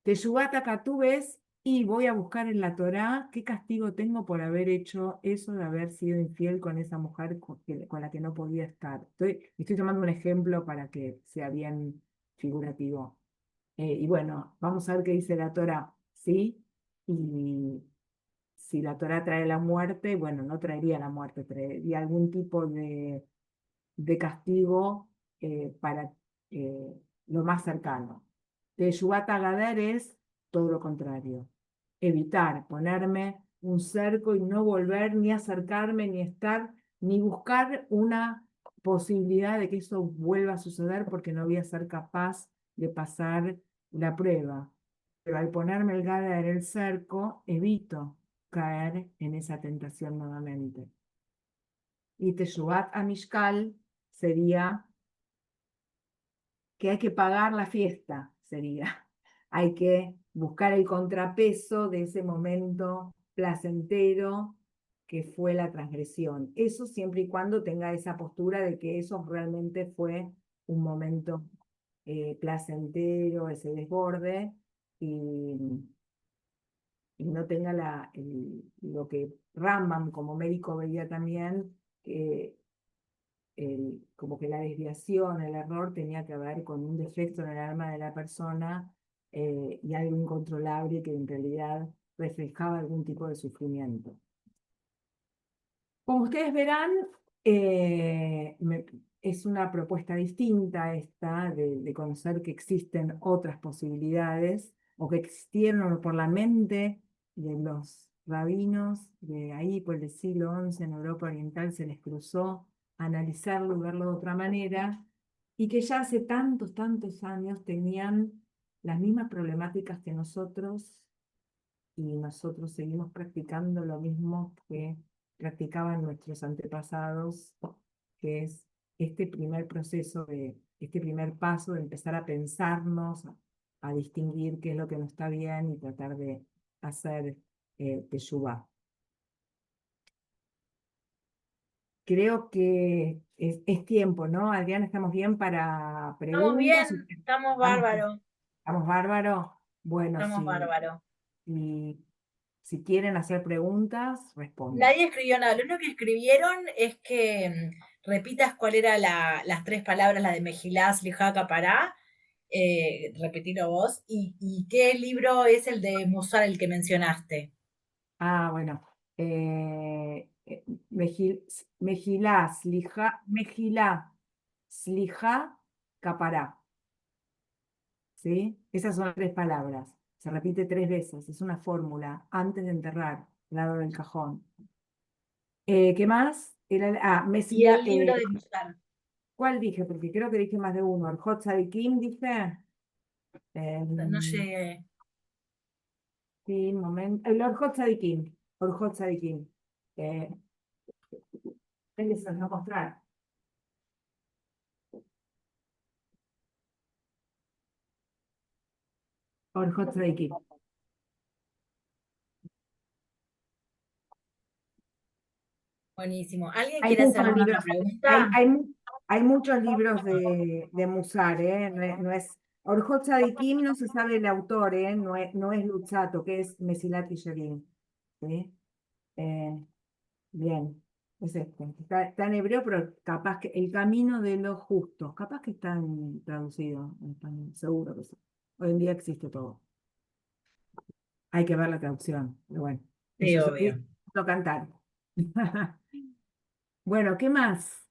S3: Teshuvá Takatú es, y voy a buscar en la Torá qué castigo tengo por haber hecho eso de haber sido infiel con esa mujer con la que no podía estar. Estoy tomando un ejemplo para que sea bien figurativo. Y bueno, vamos a ver qué dice la Torá, ¿sí? Y si la Torá trae la muerte, bueno, no traería la muerte, traería algún tipo de castigo para lo más cercano. Teshuvá Tagader es todo lo contrario. Evitar, ponerme un cerco y no volver ni acercarme, ni estar, ni buscar una posibilidad de que eso vuelva a suceder porque no voy a ser capaz de pasar la prueba. Pero al ponerme el gader, el cerco, evito caer en esa tentación nuevamente. Y Teshuvá Amishkal sería que hay que pagar la fiesta, sería. Hay que buscar el contrapeso de ese momento placentero que fue la transgresión. Eso siempre y cuando tenga esa postura de que eso realmente fue un momento placentero, ese desborde, y, y no tenga lo que Rambam como médico veía también, que como que la desviación, el error tenía que ver con un defecto en el alma de la persona y algo incontrolable que en realidad reflejaba algún tipo de sufrimiento. Como ustedes verán, es una propuesta distinta esta de conocer que existen otras posibilidades o que existieron por la mente de los rabinos de ahí por el siglo XI en Europa Oriental, se les cruzó analizarlo y verlo de otra manera, y que ya hace tantos, tantos años tenían las mismas problemáticas que nosotros, y nosotros seguimos practicando lo mismo que practicaban nuestros antepasados, que es este primer proceso, este primer paso de empezar a pensarnos, a distinguir qué es lo que no está bien y tratar de hacer teshuvá. Creo que es tiempo, ¿no? Adrián, ¿estamos bien para
S1: Estamos
S3: preguntas?
S1: bien, estamos
S3: ¿Estamos,
S1: bárbaros,
S3: estamos bárbaros? Bueno,
S1: estamos bárbaros.
S3: si quieren hacer preguntas, respondan.
S1: Nadie escribió nada, lo único que escribieron es que repitas cuál era las 3 palabras, la de Mejilás, Lijá, Capará, repetilo vos, y qué libro es el de Musar el que mencionaste.
S3: Ah, bueno. Mejilá, Slija, Capará. ¿Sí? Esas son 3 palabras. Se repite 3 veces. Es una fórmula antes de enterrar. lado del cajón. ¿Qué más?
S1: Y
S3: Mesila,
S1: el libro de Musar.
S3: ¿cuál dije? Porque creo que dije más de uno. El Hot Sadikim, dije.
S1: No llegué.
S3: Sí, un momento. El Orhot Sadikim. Orhot Sadikim. Se los voy a mostrar. Orhot Sadikim.
S1: Buenísimo. ¿Alguien
S3: Hay
S1: quiere hacer
S3: muchos
S1: alguna otra
S3: libros,
S1: pregunta?
S3: hay muchos libros de Musar, ¿eh? No es, Orhot Sadikim no se sabe el autor, ¿eh? No es Luzzatto, que es Mesilat Yesharim. ¿Sí? Bien, es este. Está en hebreo, pero capaz que el camino de los justos, capaz que está traducido en español, seguro que sí. Hoy en día existe todo. Hay que ver la traducción, pero bueno,
S1: Sí,
S3: eso es
S1: obvio.
S3: lo cantar. Bueno, ¿qué más?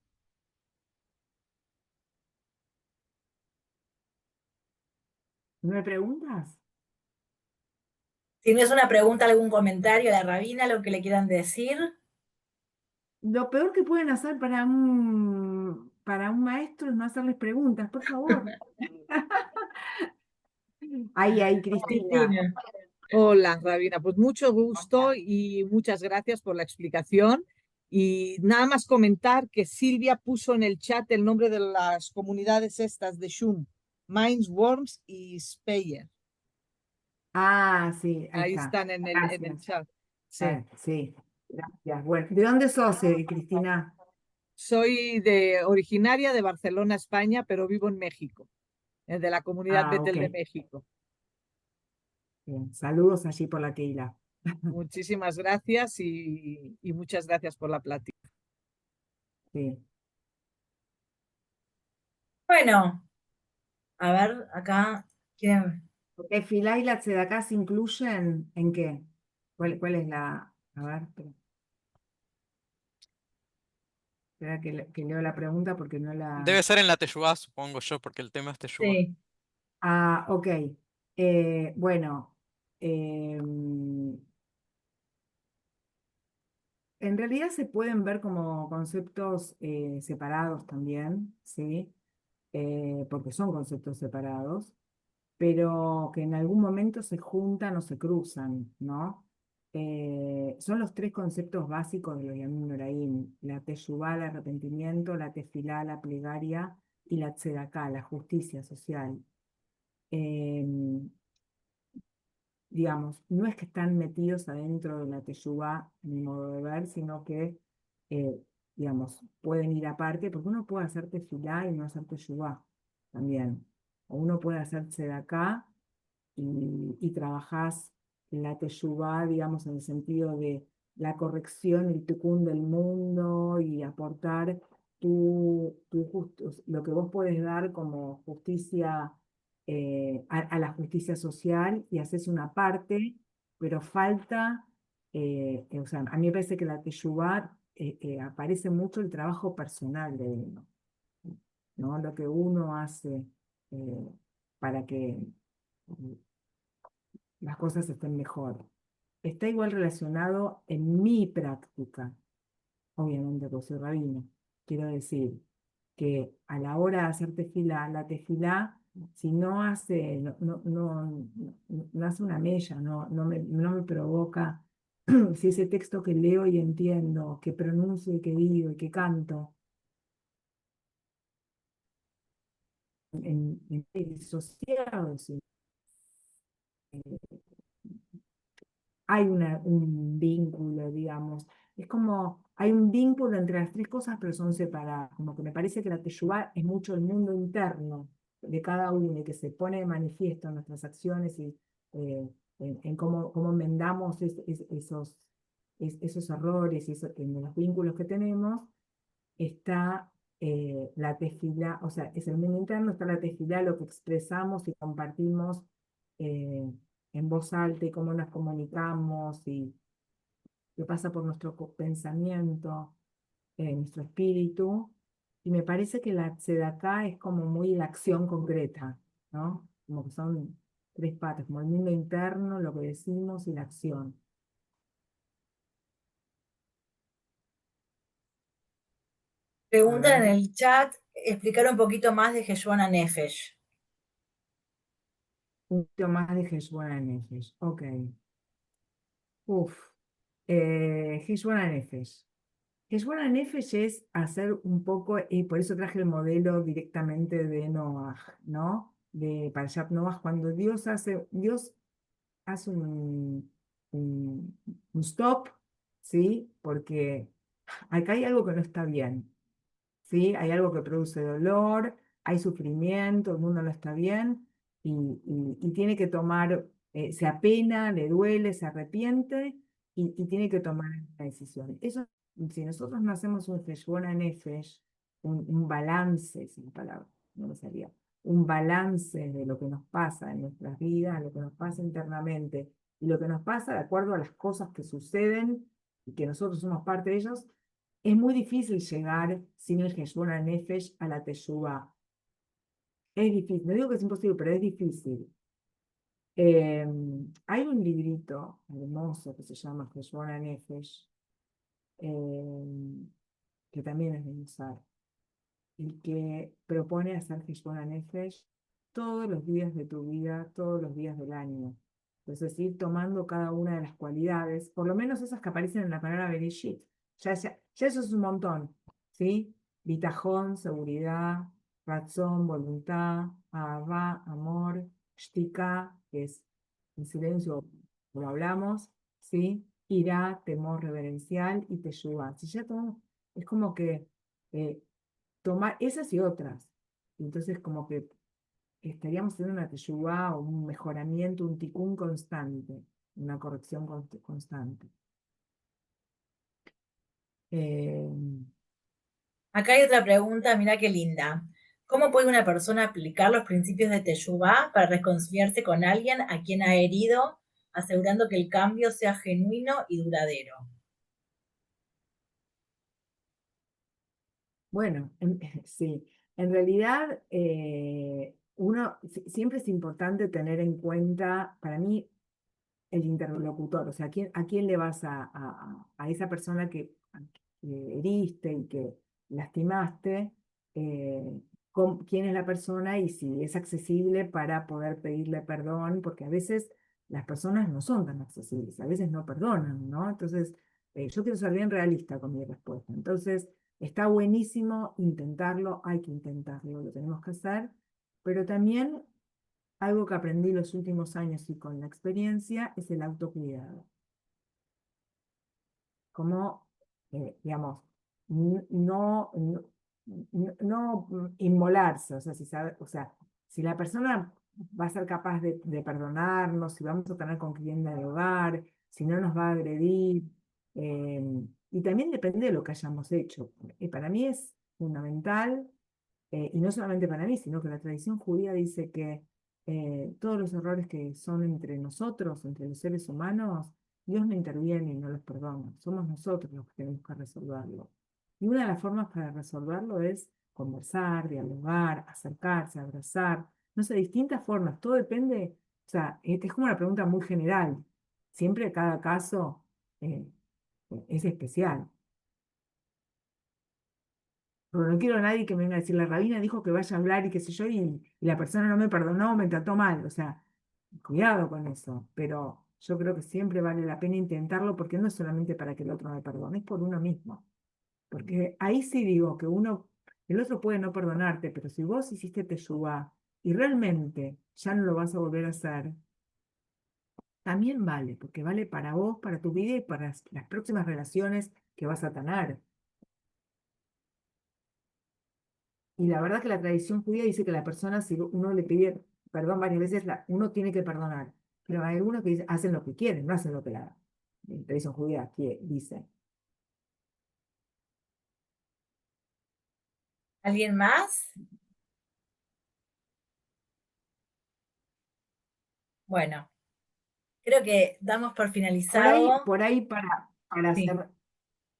S3: ¿No me preguntas?
S1: Si no es una pregunta, algún comentario a la rabina, lo que le quieran decir.
S3: Lo peor que pueden hacer para un maestro es no hacerles preguntas, por favor. Ahí, Cristina.
S1: Cristina.
S5: Hola, Rabina. Pues mucho gusto y muchas gracias por la explicación. Y nada más comentar que Silvia puso en el chat el nombre de las comunidades estas de Shum, Mainz, Worms y Speyer.
S3: Ah, sí, ahí
S5: Ahí
S3: está.
S5: están en el
S3: Gracias.
S5: chat. Sí.
S3: Sí, gracias. Bueno, ¿de dónde sos, Cristina?
S5: Soy originaria de Barcelona, España, pero vivo en México, de la comunidad
S3: Ah, ok.
S5: Betel de México.
S3: Bien, saludos allí por la Keila.
S5: Muchísimas gracias y muchas gracias por la plática.
S3: Sí.
S1: Bueno, a ver, acá. ¿Quién?
S3: ¿Tefilá y la tzedaká se incluyen en qué? ¿Cuál es la...? A ver, espera que leo la pregunta porque no la...
S2: Debe ser en la Teyugá, supongo yo, porque el tema es Teyugá.
S1: Sí.
S3: Ah, ok. Bueno, en realidad se pueden ver como conceptos separados también, ¿sí? Porque son conceptos separados, pero que en algún momento se juntan o se cruzan, ¿no? Son los tres conceptos básicos de los Yamim Noraim: la teshuvá, el arrepentimiento; la tefilá, la plegaria; y la tzedaká, la justicia social. Em, digamos, no es que están metidos adentro de la teshuvá, en mi modo de ver, sino que, eh, digamos, pueden ir aparte, porque uno puede hacer tefilá y no hacer teshuvá también. O uno puede hacer tzedaká y trabajás la teshuvá, digamos, en el sentido de la corrección, el tikkun del mundo y aportar lo que vos podés dar como justicia, a la justicia social, y haces una parte, pero falta, o sea, a mí me parece que la teshuvá aparece mucho el trabajo personal de uno, ¿no? Lo que uno hace eh, para que las cosas estén mejor. Está igual relacionado en mi práctica, obviamente, porque soy rabino. Quiero decir que a la hora de hacer tefilá, la tefilá, si no hace, no hace una mella, no me provoca, si ese texto que leo y entiendo, que pronuncio y que digo y que canto, disociado, sí, hay un vínculo, digamos. Es como, hay un vínculo entre las tres cosas, pero son separadas. Como que me parece que la teshuvá es mucho el mundo interno de cada uno, y que se pone de manifiesto en nuestras acciones y en cómo enmendamos esos errores y en los vínculos que tenemos. Está la tefilá, o sea, es el mundo interno; está la tefilá, lo que expresamos y compartimos eh, en voz alta, y cómo nos comunicamos y qué pasa por nuestro pensamiento, nuestro espíritu. Y me parece que la tzedaká es como muy la acción concreta, ¿no? Como que son tres patas, como el mundo interno, lo que decimos y la acción.
S1: Preguntan en
S3: ver.
S1: el chat explicar un poquito más de Heshbon Nefesh.
S3: Un poquito más de Heshbon Nefesh. Ok. Uf. Heshbon Nefesh. Heshbon Nefesh es hacer un poco, y por eso traje el modelo directamente de Noah, ¿no? De Parashat Noah, cuando Dios hace un stop, ¿sí? Porque acá hay algo que no está bien, ¿sí? Hay algo que produce dolor, hay sufrimiento, el mundo no está bien, y tiene que tomar, se apena, le duele, se arrepiente, y tiene que tomar una decisión. Eso, si nosotros no hacemos un Heshbon Nefesh, un balance, es la palabra, no me salía, un balance de lo que nos pasa en nuestras vidas, lo que nos pasa internamente, y lo que nos pasa de acuerdo a las cosas que suceden, y que nosotros somos parte de ellos, es muy difícil llegar sin el Heshbon Nefesh a la Teshuvah. Es difícil, no digo que es imposible, pero es difícil. Hay un librito hermoso que se llama Heshbon Nefesh, que también es de usar, y que propone hacer Heshbon Nefesh todos los días de tu vida, todos los días del año. Entonces, ir tomando cada una de las cualidades, por lo menos esas que aparecen en la palabra Bereshit. Ya eso es un montón, ¿sí? Bitajón, seguridad, razón, voluntad, ahavá, amor, shtika, que es el silencio, como hablamos, ¿sí? Irá, temor reverencial y teshuvá. Si ya tomamos, es como que eh, tomar esas y otras. Y entonces como que estaríamos haciendo una teshuvá o un mejoramiento, un tikún constante, una corrección constante. Eh,
S1: Acá hay otra pregunta, mira qué linda. ¿Cómo puede una persona aplicar los principios de Teshuvah para reconciliarse con alguien a quien ha herido, asegurando que el cambio sea genuino y duradero?
S3: bueno, sí, en realidad siempre es importante tener en cuenta, para mí, el interlocutor, o sea, ¿a quién le vas a esa persona que heriste y que lastimaste? eh, ¿Quién es la persona y si es accesible para poder pedirle perdón? Porque a veces las personas no son tan accesibles, a veces no perdonan, ¿no? Entonces, yo quiero ser bien realista con mi respuesta. Entonces, está buenísimo intentarlo, hay que intentarlo, lo tenemos que hacer, pero también algo que aprendí los últimos años y con la experiencia es el autocuidado. Como, digamos, no inmolarse, o sea, si la persona va a ser capaz de perdonarnos, si vamos a tener con quién dialogar, si no nos va a agredir, y también depende de lo que hayamos hecho. Para mí es fundamental, y no solamente para mí, sino que la tradición judía dice que todos los errores que son entre nosotros, entre los seres humanos, Dios no interviene y no los perdona. Somos nosotros los que tenemos que resolverlo. Y una de las formas para resolverlo es conversar, dialogar, acercarse, abrazar. No sé, distintas formas. Todo depende, o sea, es como una pregunta muy general. Siempre cada caso eh, es especial. Pero no quiero a nadie que me venga a decir, la rabina dijo que vaya a hablar y qué sé yo, y la persona no me perdonó, me trató mal. O sea, cuidado con eso. Pero yo creo que siempre vale la pena intentarlo porque no es solamente para que el otro me perdone, es por uno mismo. Porque ahí sí digo que el otro puede no perdonarte, pero si vos hiciste teshuvá y realmente ya no lo vas a volver a hacer, también vale, porque vale para vos, para tu vida y para las próximas relaciones que vas a tener. Y la verdad que la tradición judía dice que la persona, si uno le pide perdón varias veces, uno tiene que perdonar. Pero hay algunos que hacen lo que quieren, no hacen lo que la tradición judía dice.
S1: ¿Alguien más? Bueno, creo que damos por finalizado.
S3: Por ahí para
S1: Sí.
S3: hacer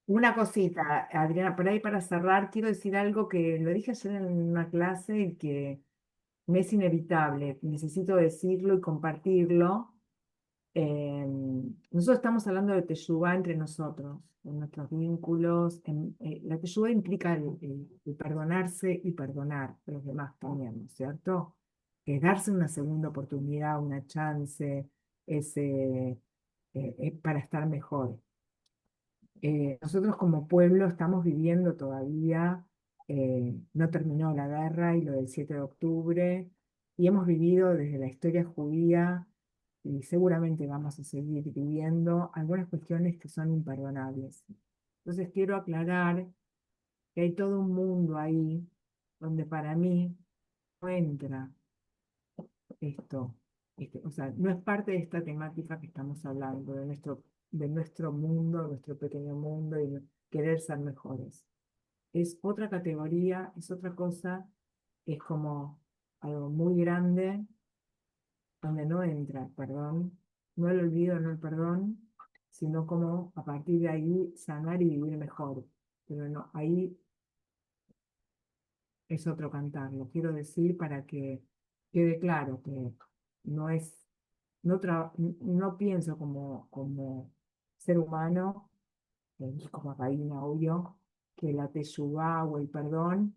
S3: una cosita, Adriana, por ahí para cerrar, quiero decir algo que lo dije ayer en una clase y que me es inevitable. Necesito decirlo y compartirlo. nosotros estamos hablando de teshuvá entre nosotros, en nuestros vínculos. La teshuvá implica el perdonarse y perdonar a los demás también, ¿no es cierto? Es darse una segunda oportunidad, una chance, para estar mejor. Nosotros como pueblo estamos viviendo todavía, no terminó la guerra y lo del 7 de octubre, y hemos vivido desde la historia judía, y seguramente vamos a seguir viviendo algunas cuestiones que son imperdonables. Entonces quiero aclarar que hay todo un mundo ahí donde para mí no entra esto. O sea, no es parte de esta temática que estamos hablando, de nuestro mundo, nuestro pequeño mundo y querer ser mejores. Es otra categoría, es otra cosa, es como algo muy grande donde no entra el perdón, no el olvido, no el perdón, sino como a partir de ahí sanar y vivir mejor. Pero no, ahí es otro cantar, lo quiero decir para que quede claro que no es, no pienso como ser humano, como Rabina, obvio, que la teshuvá o el perdón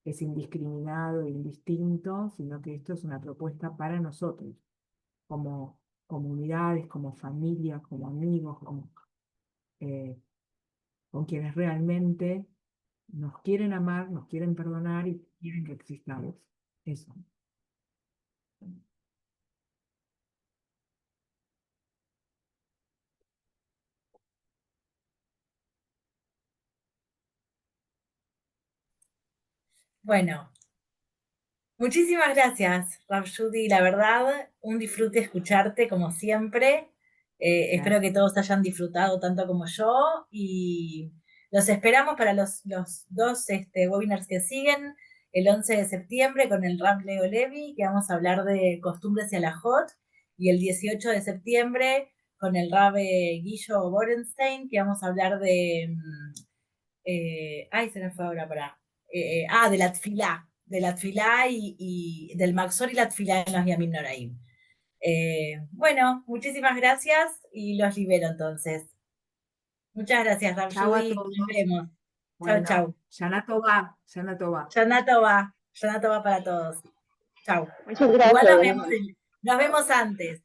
S3: es indiscriminado e indistinto, sino que esto es una propuesta para nosotros, como comunidades, como familias, como amigos, eh, con quienes realmente nos quieren amar, nos quieren perdonar y quieren que existamos. Eso.
S1: Bueno, muchísimas gracias, Rab Judy. La verdad, un disfrute escucharte como siempre. Espero que todos hayan disfrutado tanto como yo y los esperamos para los dos webinars que siguen, el 11 de septiembre con el Rab Leo Levi, que vamos a hablar de costumbres y alajot, y el 18 de septiembre con el Rab Guillo Borenstein, que vamos a hablar de... ay, se me fue ahora para... de la tfilá y del Maxor y la tfilá en los Yamim Noraim. Bueno, muchísimas gracias y los libero entonces. Muchas gracias, Rab
S3: Chao a
S1: Judy.
S3: todos.
S1: Nos vemos. Chau,
S3: Bueno,
S1: chau.
S3: Shana Tova, Shana Tova.
S1: Shana Tova para todos. Chau.
S6: Muchas
S1: Igual
S6: gracias.
S1: nos vemos antes.